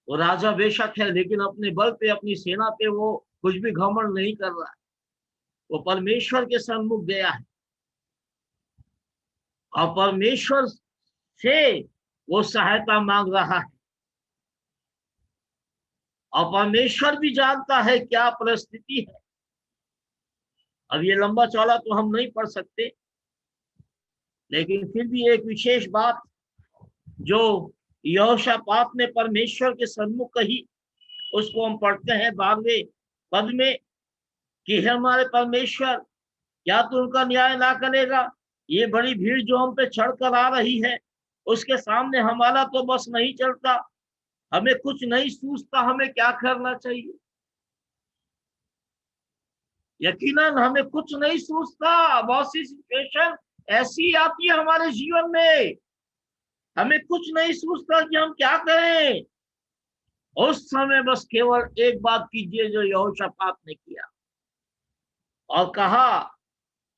वो राजा बेशक है, लेकिन अपने बल पे, अपनी सेना पे वो कुछ भी घमंड नहीं कर रहा है। वो परमेश्वर के सम्मुख गया है और परमेश्वर से वो सहायता मांग रहा है। और परमेश्वर भी जानता है क्या परिस्थिति है। अब ये लंबा चौड़ा तो हम नहीं पढ़ सकते, लेकिन फिर भी एक विशेष बात जो यहोशापात ने परमेश्वर के सम्मुख कही, उसको हम पढ़ते हैं 12वें पद में कि हे हमारे परमेश्वर, क्या तू उनका न्याय ना करेगा? ये बड़ी भीड़ जो हम पे चढ़ कर आ रही है, उसके सामने हमारा तो बस नहीं चलता, हमें कुछ नहीं सूझता, हमें क्या करना चाहिए। यकीनन हमें कुछ नहीं सूझता, बहुत सी सिचुएशन ऐसी आती है हमारे जीवन में, हमें कुछ नहीं सूझता कि हम क्या करें। उस समय बस केवल एक बात कीजिए जो यहोशापात ने किया, और कहा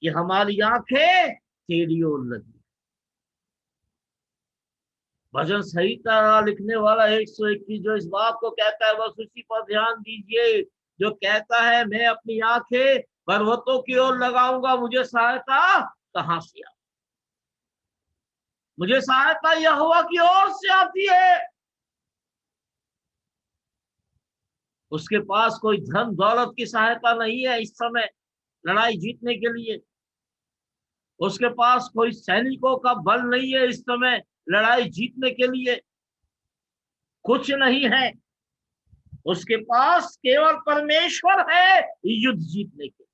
कि हमारी आंखें तेरी ओर लगी। भजन संहिता लिखने वाला 121 जो इस बात को कहता है, बस उसी पर ध्यान दीजिए, जो कहता है मैं अपनी आंखें पर्वतों की ओर लगाऊंगा, मुझे सहायता कहां से आती? मुझे सहायता यहोवा की ओर से आती है। उसके पास कोई धन दौलत की सहायता नहीं है इस समय लड़ाई जीतने के लिए। उसके पास कोई सैनिकों का बल नहीं है इस समय लड़ाई जीतने के लिए, कुछ नहीं है। उसके पास केवल परमेश्वर है युद्ध जीतने के।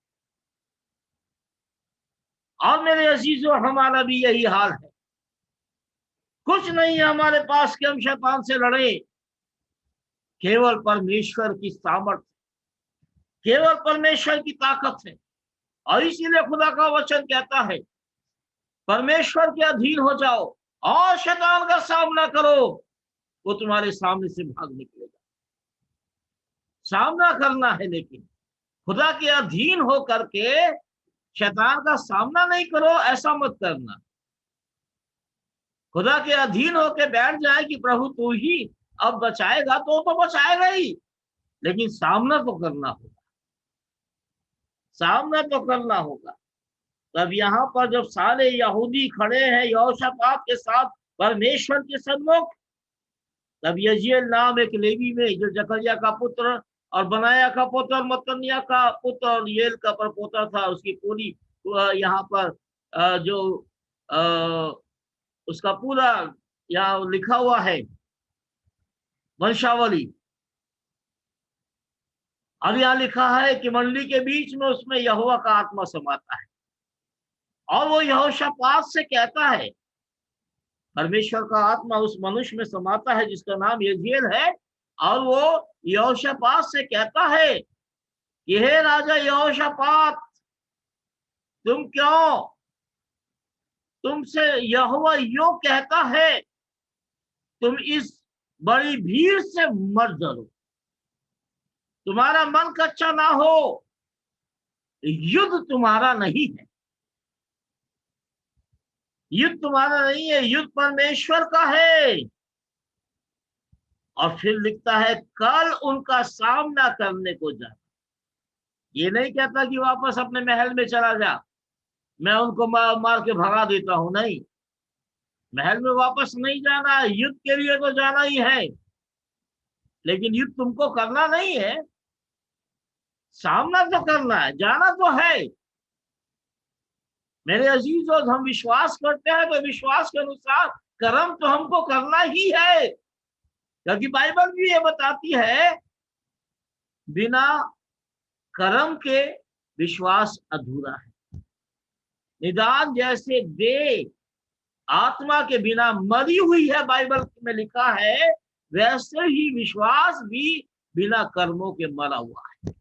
और मेरे अजीजों, हमारा भी यही हाल है, कुछ नहीं है हमारे पास कि हम शैतान से लड़े। केवल परमेश्वर की सामर्थ्य, केवल परमेश्वर की ताकत है। और इसीलिए खुदा का वचन कहता है, परमेश्वर के अधीन हो जाओ और शैतान का सामना करो, वो तुम्हारे सामने से भाग निकलेगा। सामना करना है, लेकिन खुदा के अधीन हो करके शैतान का सामना नहीं करो, ऐसा मत करना। खुदा के अधीन होके बैठ जाए कि प्रभु तू ही अब बचाएगा, तो बचाएगा ही, लेकिन सामना तो करना होगा, सामना तो करना होगा। तब यहाँ पर जब सारे यहूदी खड़े हैं यहोशापात के साथ परमेश्वर के सन्मुख, तब यजीएल नाम एक लेवी में, जो जकरिया का पुत्र और बनाया का पुत्र, मत्तनिया का पुत्र और येल का परपोता था, उसकी पूरी यहाँ पर जो उसका पूरा यहाँ लिखा हुआ है वंशावली, और यहाँ लिखा है कि मंडली के बीच में उसमें यहोवा का आत्मा समाता है। और वो यहोशापात से कहता है, परमेश्वर का आत्मा उस मनुष्य में समाता है जिसका नाम यजीएल है, और वो यहोशापात से कहता है कि हे राजा यहोशापात, तुमसे यहोवा यो कहता है, तुम इस बड़ी भीड़ से मत डरो, तुम्हारा मन कच्चा ना हो, युद्ध तुम्हारा नहीं है, युद्ध तुम्हारा नहीं है, युद्ध परमेश्वर का है। और फिर लिखता है, कल उनका सामना करने को जा। ये नहीं कहता कि वापस अपने महल में चला जा, मैं उनको मार के भगा देता हूं, नहीं, महल में वापस नहीं जाना, युद्ध के लिए तो जाना ही है, लेकिन युद्ध तुमको करना नहीं है, सामना तो करना है, जाना तो है। मेरे अजीजों, हम विश्वास करते हैं तो विश्वास के अनुसार कर्म तो हमको करना ही है, क्योंकि बाइबल भी ये बताती है, बिना कर्म के विश्वास अधूरा है। निदान जैसे देह आत्मा के बिना मरी हुई है, बाइबल में लिखा है, वैसे ही विश्वास भी बिना कर्मों के मरा हुआ है।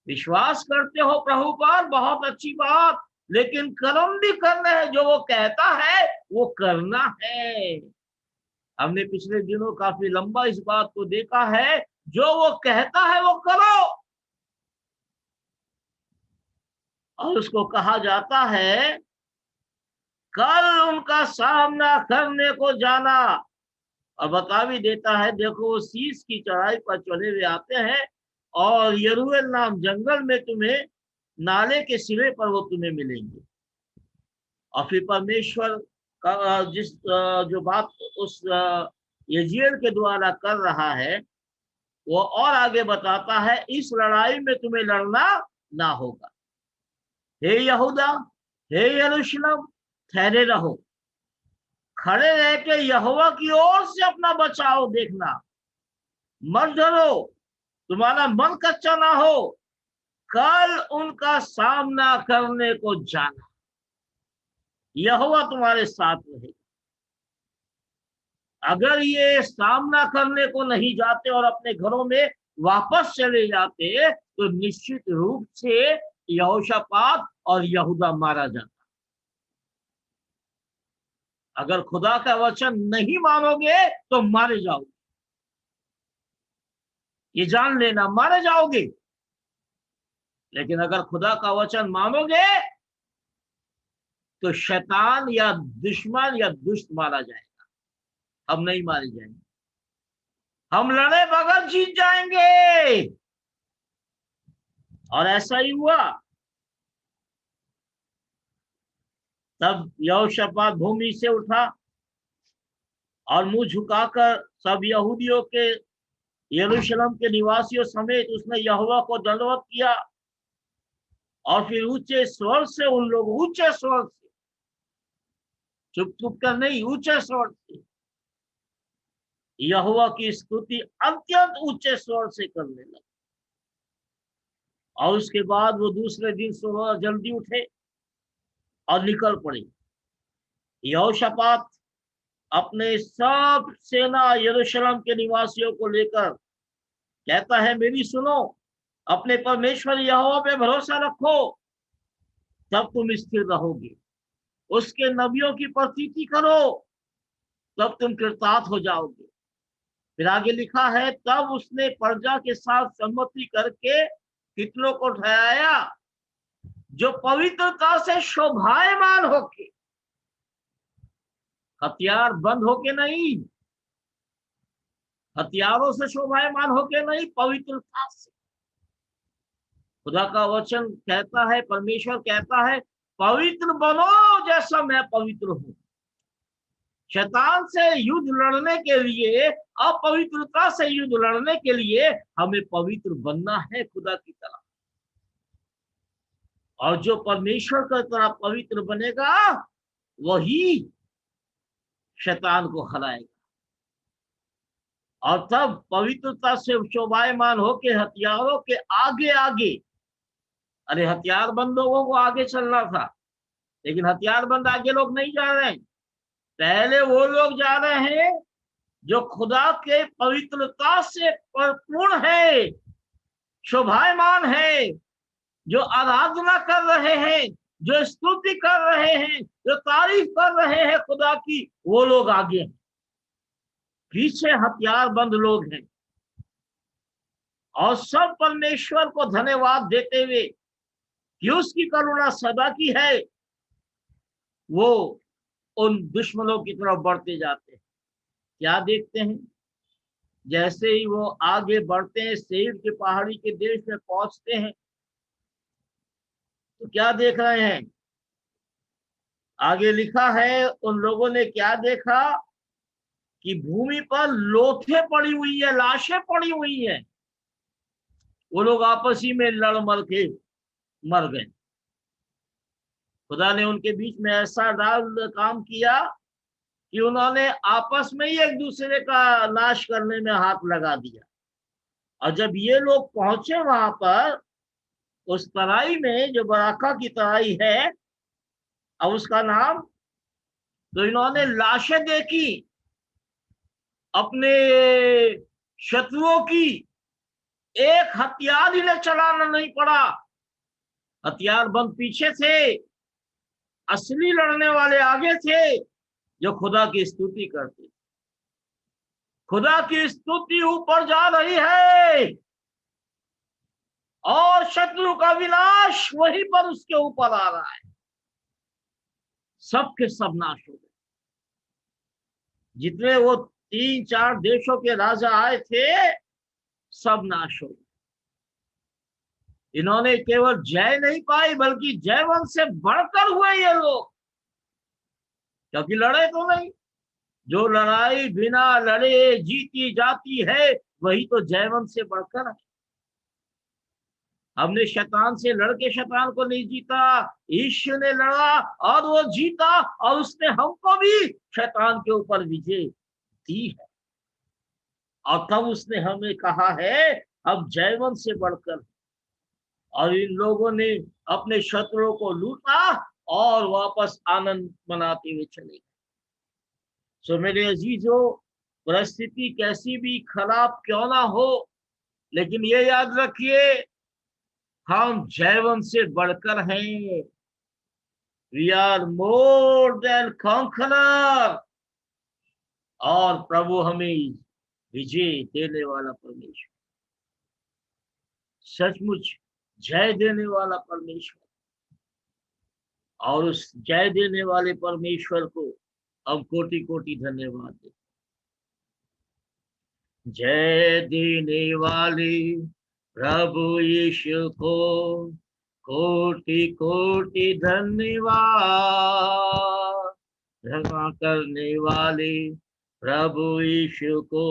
विश्वास करते हो प्रभु पर, बहुत अच्छी बात, लेकिन कर्म भी करना है, जो वो कहता है वो करना है। हमने पिछले दिनों काफी लंबा इस बात को देखा है, जो वो कहता है वो करो। और उसको कहा जाता है, कल उनका सामना करने को जाना। और बता भी देता है, देखो वो शीश की चढ़ाई पर चढ़े हुए आते हैं, और यरूएल नाम जंगल में तुम्हें नाले के सिरे पर वो तुम्हें मिलेंगे। और फिर परमेश्वर का जो बात उस यजीएल के द्वारा कर रहा है, वो और आगे बताता है, इस लड़ाई में तुम्हें लड़ना ना होगा। हे यहूदा, हे यरूशलेम, ठहरे रहो, खड़े रह के यहोवा की ओर से अपना बचाव देखना, मत डरो, तुम्हारा मन कच्चा ना हो, कल उनका सामना करने को जाना। यहोवा तुम्हारे साथ रहेगा। अगर ये सामना करने को नहीं जाते और अपने घरों में वापस चले जाते तो निश्चित रूप से यहोशापात और यहूदा मारा जाता। अगर खुदा का वचन नहीं मानोगे तो मारे जाओगे, ये जान लेना, मारे जाओगे। लेकिन अगर खुदा का वचन मानोगे तो शैतान या दुश्मन या दुष्ट मारा जाएगा, हम नहीं मारे जाएंगे। हम लड़े बगैर जीत जाएंगे। और ऐसा ही हुआ। तब यहोशापात भूमि से उठा और मुंह झुकाकर सब यहूदियों के, यरूशलेम के निवासियों समेत उसने यहोवा को दंडवत किया। और फिर ऊंचे स्वर से उन लोग, ऊंचे स्वर से, चुप चुप कर नहीं, ऊंचे स्वर से यहोवा की स्तुति अत्यंत ऊंचे स्वर से करने लगे। और उसके बाद वो दूसरे दिन सुबह जल्दी उठे और निकल पड़े। यहोशापात अपने सब सेना यरूशलेम के निवासियों को लेकर कहता है, मेरी सुनो, अपने परमेश्वर यहोवा पे भरोसा रखो, तब तुम स्थिर रहोगे। उसके नबियों की प्रतीति करो, तब तुम कृतार्थ हो जाओगे। फिर आगे लिखा है, तब उसने प्रजा के साथ सम्मति करके कितनों को ठहराया जो पवित्रता से शोभायमान होके, हथियार बंद होके नहीं, हथियारों से शोभायमान होके नहीं, पवित्रता से। खुदा का वचन कहता है, परमेश्वर कहता है, पवित्र बनो जैसा मैं पवित्र हूं। शैतान से युद्ध लड़ने के लिए, अपवित्रता से युद्ध लड़ने के लिए हमें पवित्र बनना है खुदा की तरह। और जो परमेश्वर की तरह पवित्र बनेगा वही शैतान को हराएगा। और तब पवित्रता से शोभायमान होके हथियारों के आगे आगे, अरे हथियारबंद लोगों को आगे चलना था, लेकिन हथियारबंद आगे लोग नहीं जा रहे हैं। पहले वो लोग जा रहे हैं जो खुदा के पवित्रता से पूर्ण है, शोभायमान है, जो आराधना कर रहे हैं, जो स्तुति कर रहे हैं, जो तारीफ कर रहे हैं खुदा की, वो लोग आगे हैं। पीछे हथियारबंद लोग हैं। और सब परमेश्वर को धन्यवाद देते हुए कि उसकी करुणा सदा की है, वो उन दुश्मनों की तरफ बढ़ते जाते हैं। क्या देखते हैं? जैसे ही वो आगे बढ़ते हैं, सेईर के पहाड़ी के देश में पहुंचते हैं, तो क्या देख रहे हैं? आगे लिखा है, उन लोगों ने क्या देखा कि भूमि पर लोथें पड़ी हुई है, लाशें पड़ी हुई हैं। वो लोग आपस ही में लड़ मर के मर गए। खुदा ने उनके बीच में ऐसा काम किया कि उन्होंने आपस में ही एक दूसरे का नाश करने में हाथ लगा दिया। और जब ये लोग पहुंचे वहां पर, उस तराई में जो बराका की तराई है, अब उसका नाम, तो इन्होंने लाशें देखी अपने शत्रुओं की। एक हथियार इन्हें चलाना नहीं पड़ा, हथियार बंद पीछे थे, असली लड़ने वाले आगे थे जो खुदा की स्तुति करते। खुदा की स्तुति ऊपर जा रही है और शत्रु का विनाश वहीं पर उसके ऊपर आ रहा है। सबके सब नाश हो गए। जितने वो 3-4 देशों के राजा आए थे, सब नाश हो गए। इन्होंने केवल जय नहीं पाई, बल्कि जयवंत से बढ़कर हुए ये लोग, क्योंकि लड़े तो नहीं। जो लड़ाई बिना लड़े जीती जाती है, वही तो जयवंत से बढ़कर है। हमने शैतान से लड़के शैतान को नहीं जीता, ईश्वर ने लड़ा और वो जीता, और उसने हमको भी शैतान के ऊपर विजय दी है। और तब उसने हमें कहा है, अब जयवंत से बढ़कर। और इन लोगों ने अपने शत्रुओं को लूटा और वापस आनंद मनाते हुए चले गए। सो मेरे अजीजों, परिस्थिति कैसी भी खराब क्यों ना हो, लेकिन ये याद रखिए, हम जयवंत से बढ़कर हैं। We are more than conqueror. और प्रभु हमें विजय देने वाला परमेश्वर, सचमुच जय देने वाला परमेश्वर, और उस जय देने वाले परमेश्वर को हम कोटि कोटि धन्यवाद देते। जय देने वाले प्रभु यीशु को कोटि कोटि धन्यवाद। क्षमा करने वाले प्रभु यीशु को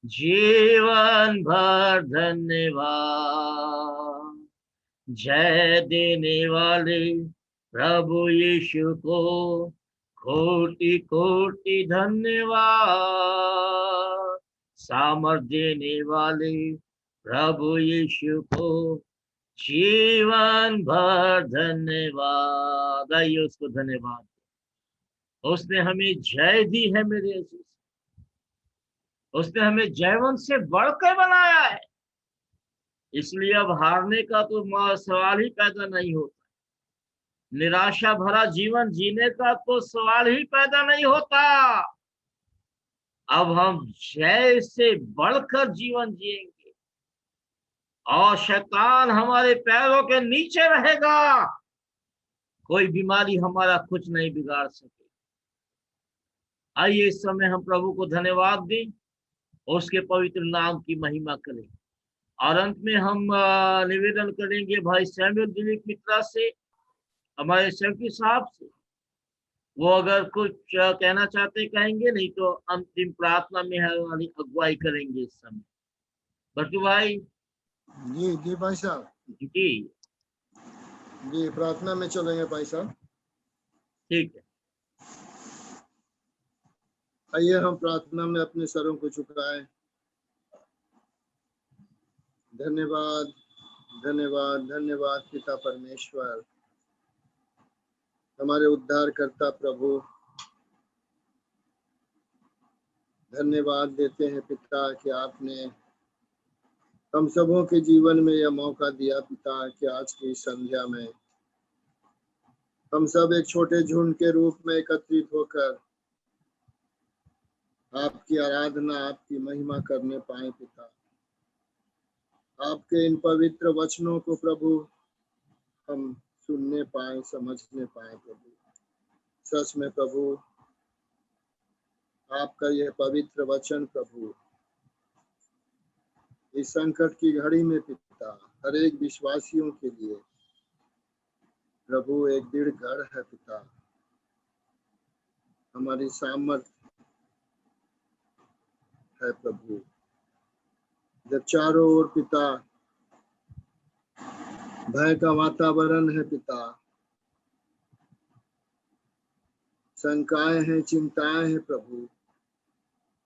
जीवन भर धन्यवाद। जय देने वाले प्रभु यीशु को कोटि कोटि धन्यवाद। सामर्थ देने वाले प्रभु यीशु को जीवन भर धन्यवाद। आइए उसको धन्यवाद। उसने हमें जय दी है मेरे अजीज, उसने हमें जयवंत से बढ़कर बनाया है, इसलिए अब हारने का तो सवाल ही पैदा नहीं होता। निराशा भरा जीवन जीने का तो सवाल ही पैदा नहीं होता। अब हम जय से बढ़कर जीवन जिएंगे और शैतान हमारे पैरों के नीचे रहेगा। कोई बीमारी हमारा कुछ नहीं बिगाड़ सके। आइए इस समय हम प्रभु को धन्यवाद दें, उसके पवित्र नाम की महिमा करें। और अंत में हम निवेदन करेंगे भाई सैमुअल दिलीप मित्रा से, हमारे सेवकी साहब से। वो अगर कुछ कहना चाहते कहेंगे, नहीं तो अंतिम प्रार्थना में हमारी अगुवाई करेंगे इस समय। बट्टू भाई। जी भाई साहब। जी प्रार्थना में चलेंगे भाई साहब। ठीक है। आइए हम प्रार्थना में अपने सरों को झुकाएं। धन्यवाद धन्यवाद धन्यवाद पिता परमेश्वर, हमारे उद्धारकर्ता प्रभु। धन्यवाद देते हैं पिता कि आपने हम सबों के जीवन में यह मौका दिया पिता कि आज की संध्या में हम सब एक छोटे झुंड के रूप में एकत्रित होकर आपकी आराधना, आपकी महिमा करने पाए पिता। आपके इन पवित्र वचनों को प्रभु हम सुनने पाए, समझने पाए प्रभु। सच में प्रभु आपका यह पवित्र वचन प्रभु इस संकट की घड़ी में पिता हर एक विश्वासियों के लिए प्रभु एक दृढ़ गढ़ है पिता। हमारी सामर्थ है प्रभु। जब चारों ओर पिता भय का वातावरण है पिता, शंकाएं हैं, चिंताएं हैं प्रभु,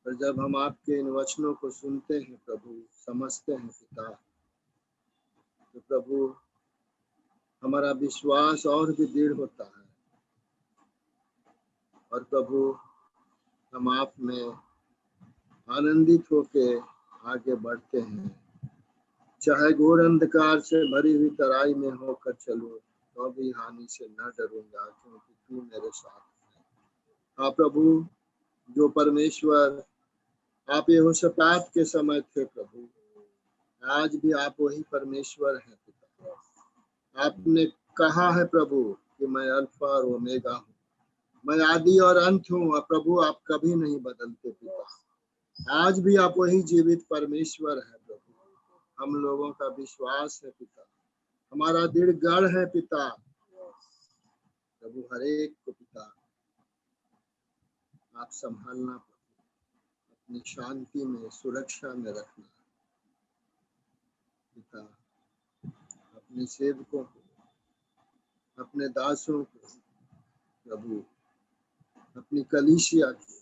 पर जब हम आपके इन वचनों को सुनते हैं प्रभु, समझते हैं पिता, तो प्रभु हमारा विश्वास और भी दृढ़ होता है। और प्रभु हम आप में आनंदित होके आगे बढ़ते हैं। चाहे घोर अंधकार से भरी हुई तराई में होकर चलो तो भी हानि से न डरूंगा, क्योंकि तू मेरे साथ है। हाँ प्रभु, जो परमेश्वर आप यहोशापात के समय थे प्रभु, आज भी आप वही परमेश्वर हैं पिता। आपने कहा है प्रभु कि मैं अल्फा और ओमेगा हूँ, मैं आदि और अंत हूँ। और प्रभु आप कभी नहीं बदलते पिता। आज भी आप वही जीवित परमेश्वर है प्रभु। हम लोगों का विश्वास है पिता, हमारा दृढ़ गढ़ है पिता। प्रभु हर एक को पिता आप संभालना प्रभु, अपनी शांति में, सुरक्षा में रखना पिता। अपने सेवकों को, अपने दासों को प्रभु, अपनी कलीसिया को,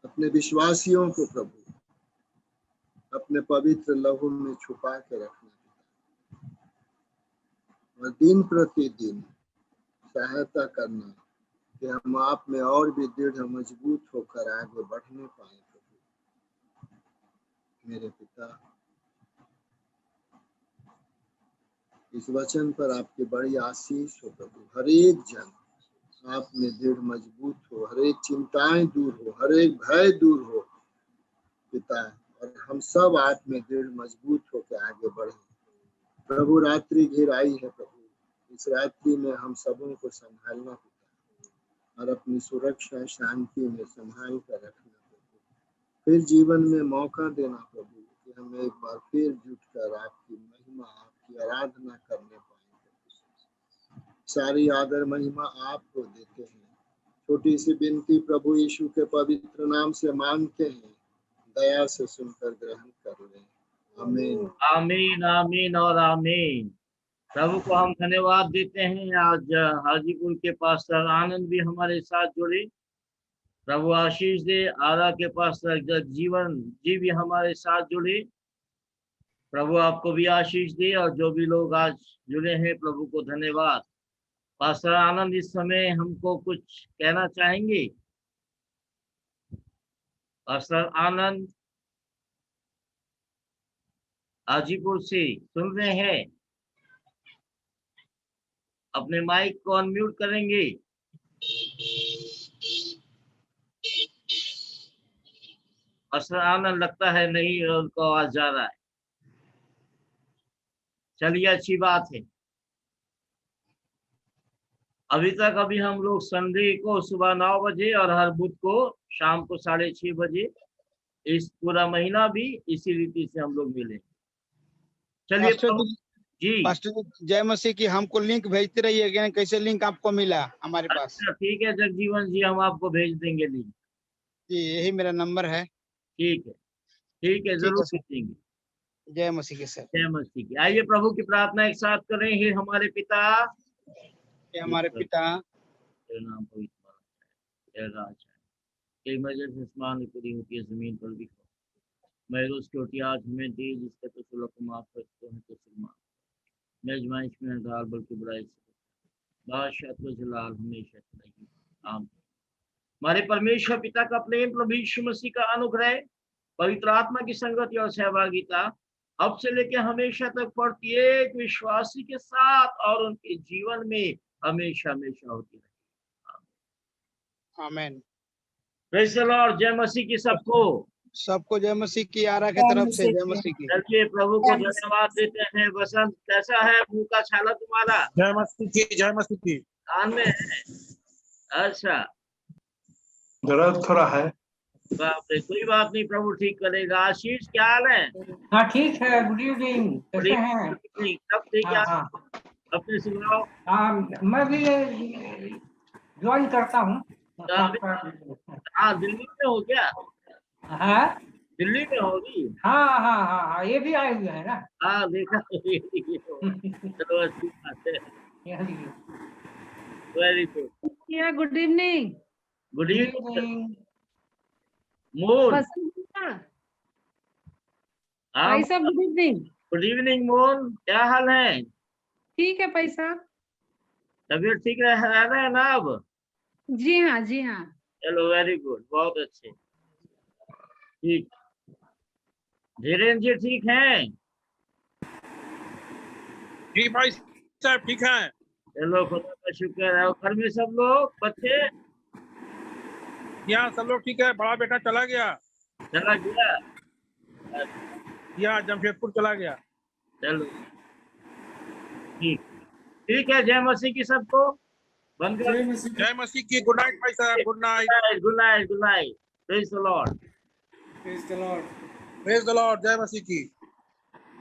अपने विश्वासियों को प्रभु अपने पवित्र लहू में छुपा के रखना। और दिन प्रतिदिन सहायता करना कि हम आप में और भी दृढ़ मजबूत होकर आगे बढ़ने पाए प्रभु। मेरे पिता, इस वचन पर आपकी बड़ी आशीष हो प्रभु। हर एक जन आप में दृढ़ मजबूत हो, हर एक चिंताएं दूर हो, हर एक भय दूर हो पिता, और हम सब आप में दृढ़ मजबूत होकर आगे बढ़े प्रभु। रात्रि घिर आई है प्रभु, इस रात्रि में हम सबों को संभालना पिता, और अपनी सुरक्षा शांति में संभाल कर रखना प्रभु। फिर जीवन में मौका देना प्रभु कि हम एक बार फिर जुटकर आपकी महिमा, आपकी आराधना करने पाए। सारी आदर महिमा आपको देते हैं। छोटी सी विनती प्रभु यीशु के पवित्र नाम से मांगते हैं, दया से सुनकर ग्रहण कर लें। आमीन, आमीन, आमीन और आमीन। प्रभु को हम धन्यवाद देते हैं। आज हाजीपुर के पास्टर आनंद भी हमारे साथ जुड़े, प्रभु आशीष दे। आरा के पास्टर जगजीवन जी भी हमारे साथ जुड़े, प्रभु आपको भी आशीष दे। और जो भी लोग आज जुड़े हैं, प्रभु को धन्यवाद। पास्टर आनंद इस समय हमको कुछ कहना चाहेंगे? पास्टर आनंद हाजीपुर से सुन रहे हैं? अपने माइक को अनम्यूट करेंगे? पास्टर आनंद लगता है नहीं, उनको आवाज जा रहा है। चलिए, अच्छी बात है। अभी हम लोग संडे को सुबह 9 बजे और हर बुध को शाम को 6:30 बजे, इस पूरा महीना भी इसी रीति से हम लोग मिले। चलिए जी। पास्टर जय मसीह की। हमको लिंक भेजते रहिएगा, कैसे लिंक आपको मिला हमारे पास? अच्छा, ठीक है जगजीवन जी, हम आपको भेज देंगे लिंक। जी, यही मेरा नंबर है। ठीक है, जरूर भेज देंगे। जय मसीह के सर। जय मसीह की। आइए प्रभु की प्रार्थना एक साथ करें। हे हमारे पिता, हमारे पिता, तेरा नाम पवित्र, तेरा राज है, तेरी मर्जी आसमान में पूरी होती है, जमीन पर भी हो। मैं रोज की रोटी आज हमें दी, जिसके तो सुलह को माफ करते हैं तो सुरमा मेजमाइश में डाल, बल्कि बुराई से बादशाह तो जलाल हमेशा नहीं। आमीन। हमारे परमेश्वर पिता का प्रेम, प्रभु यीशु मसीह का अनुग्रह, पवित्र आत्मा की संगति और सहभागिता अब से लेकर हमेशा तक प्रत्येक विश्वासी के साथ और उनके जीवन में हमेशा हमेशा होती रहे। आमीन। Praise the Lord. जय मसीह की सबको जय मसीह की। आरा की तरफ से जय मसीह की। चलिए प्रभु को धन्यवाद देते हैं। बसंत, कैसा है मुंह का छाला तुम्हारा? जय मसीह की, जय मसीह की। कान में है? अच्छा, दर्द थोड़ा है। बाप रे, कोई बात नहीं, प्रभु ठीक करेगा। आशीष, क्या हाल है? हाँ ठीक है। गुड इवनिंग, कैसे हैं? सब ठीक है। हाँ, अपने सुनाओ। मैं भी ज्वाइन करता हूँ। हाँ, दिल्ली में हो क्या? हाँ, दिल्ली में होगी? हाँ, ये भी आए हुए हैं ना। हाँ, देखा। चलो, अच्छी बात है। Very good. Good evening. Good evening मोन। पैसा गुड इवनिंग। गुड इवनिंग मोन, क्या हाल है? ठीक है पैसा। तबीयत ठीक रह रहा है ना अब? जी हाँ, जी हाँ। चलो, वेरी गुड, बहुत अच्छे। ठीक। धीरेन्द्र जी ठीक हैं? जी भाई साहब, ठीक है। चलो, खुदा का शुक्र है। घर में सब लोग, बच्चे? यहाँ सब लोग ठीक है। बड़ा बेटा चला गया। चला गया? यहाँ जमशेदपुर चला गया। चलो, ठीक है। जय मसीह की सबको। बंद कर। जय मसीह की। गुड नाइट भाई साहब, good night. Good night. Praise the Lord. Praise the Lord. जय मसीह की।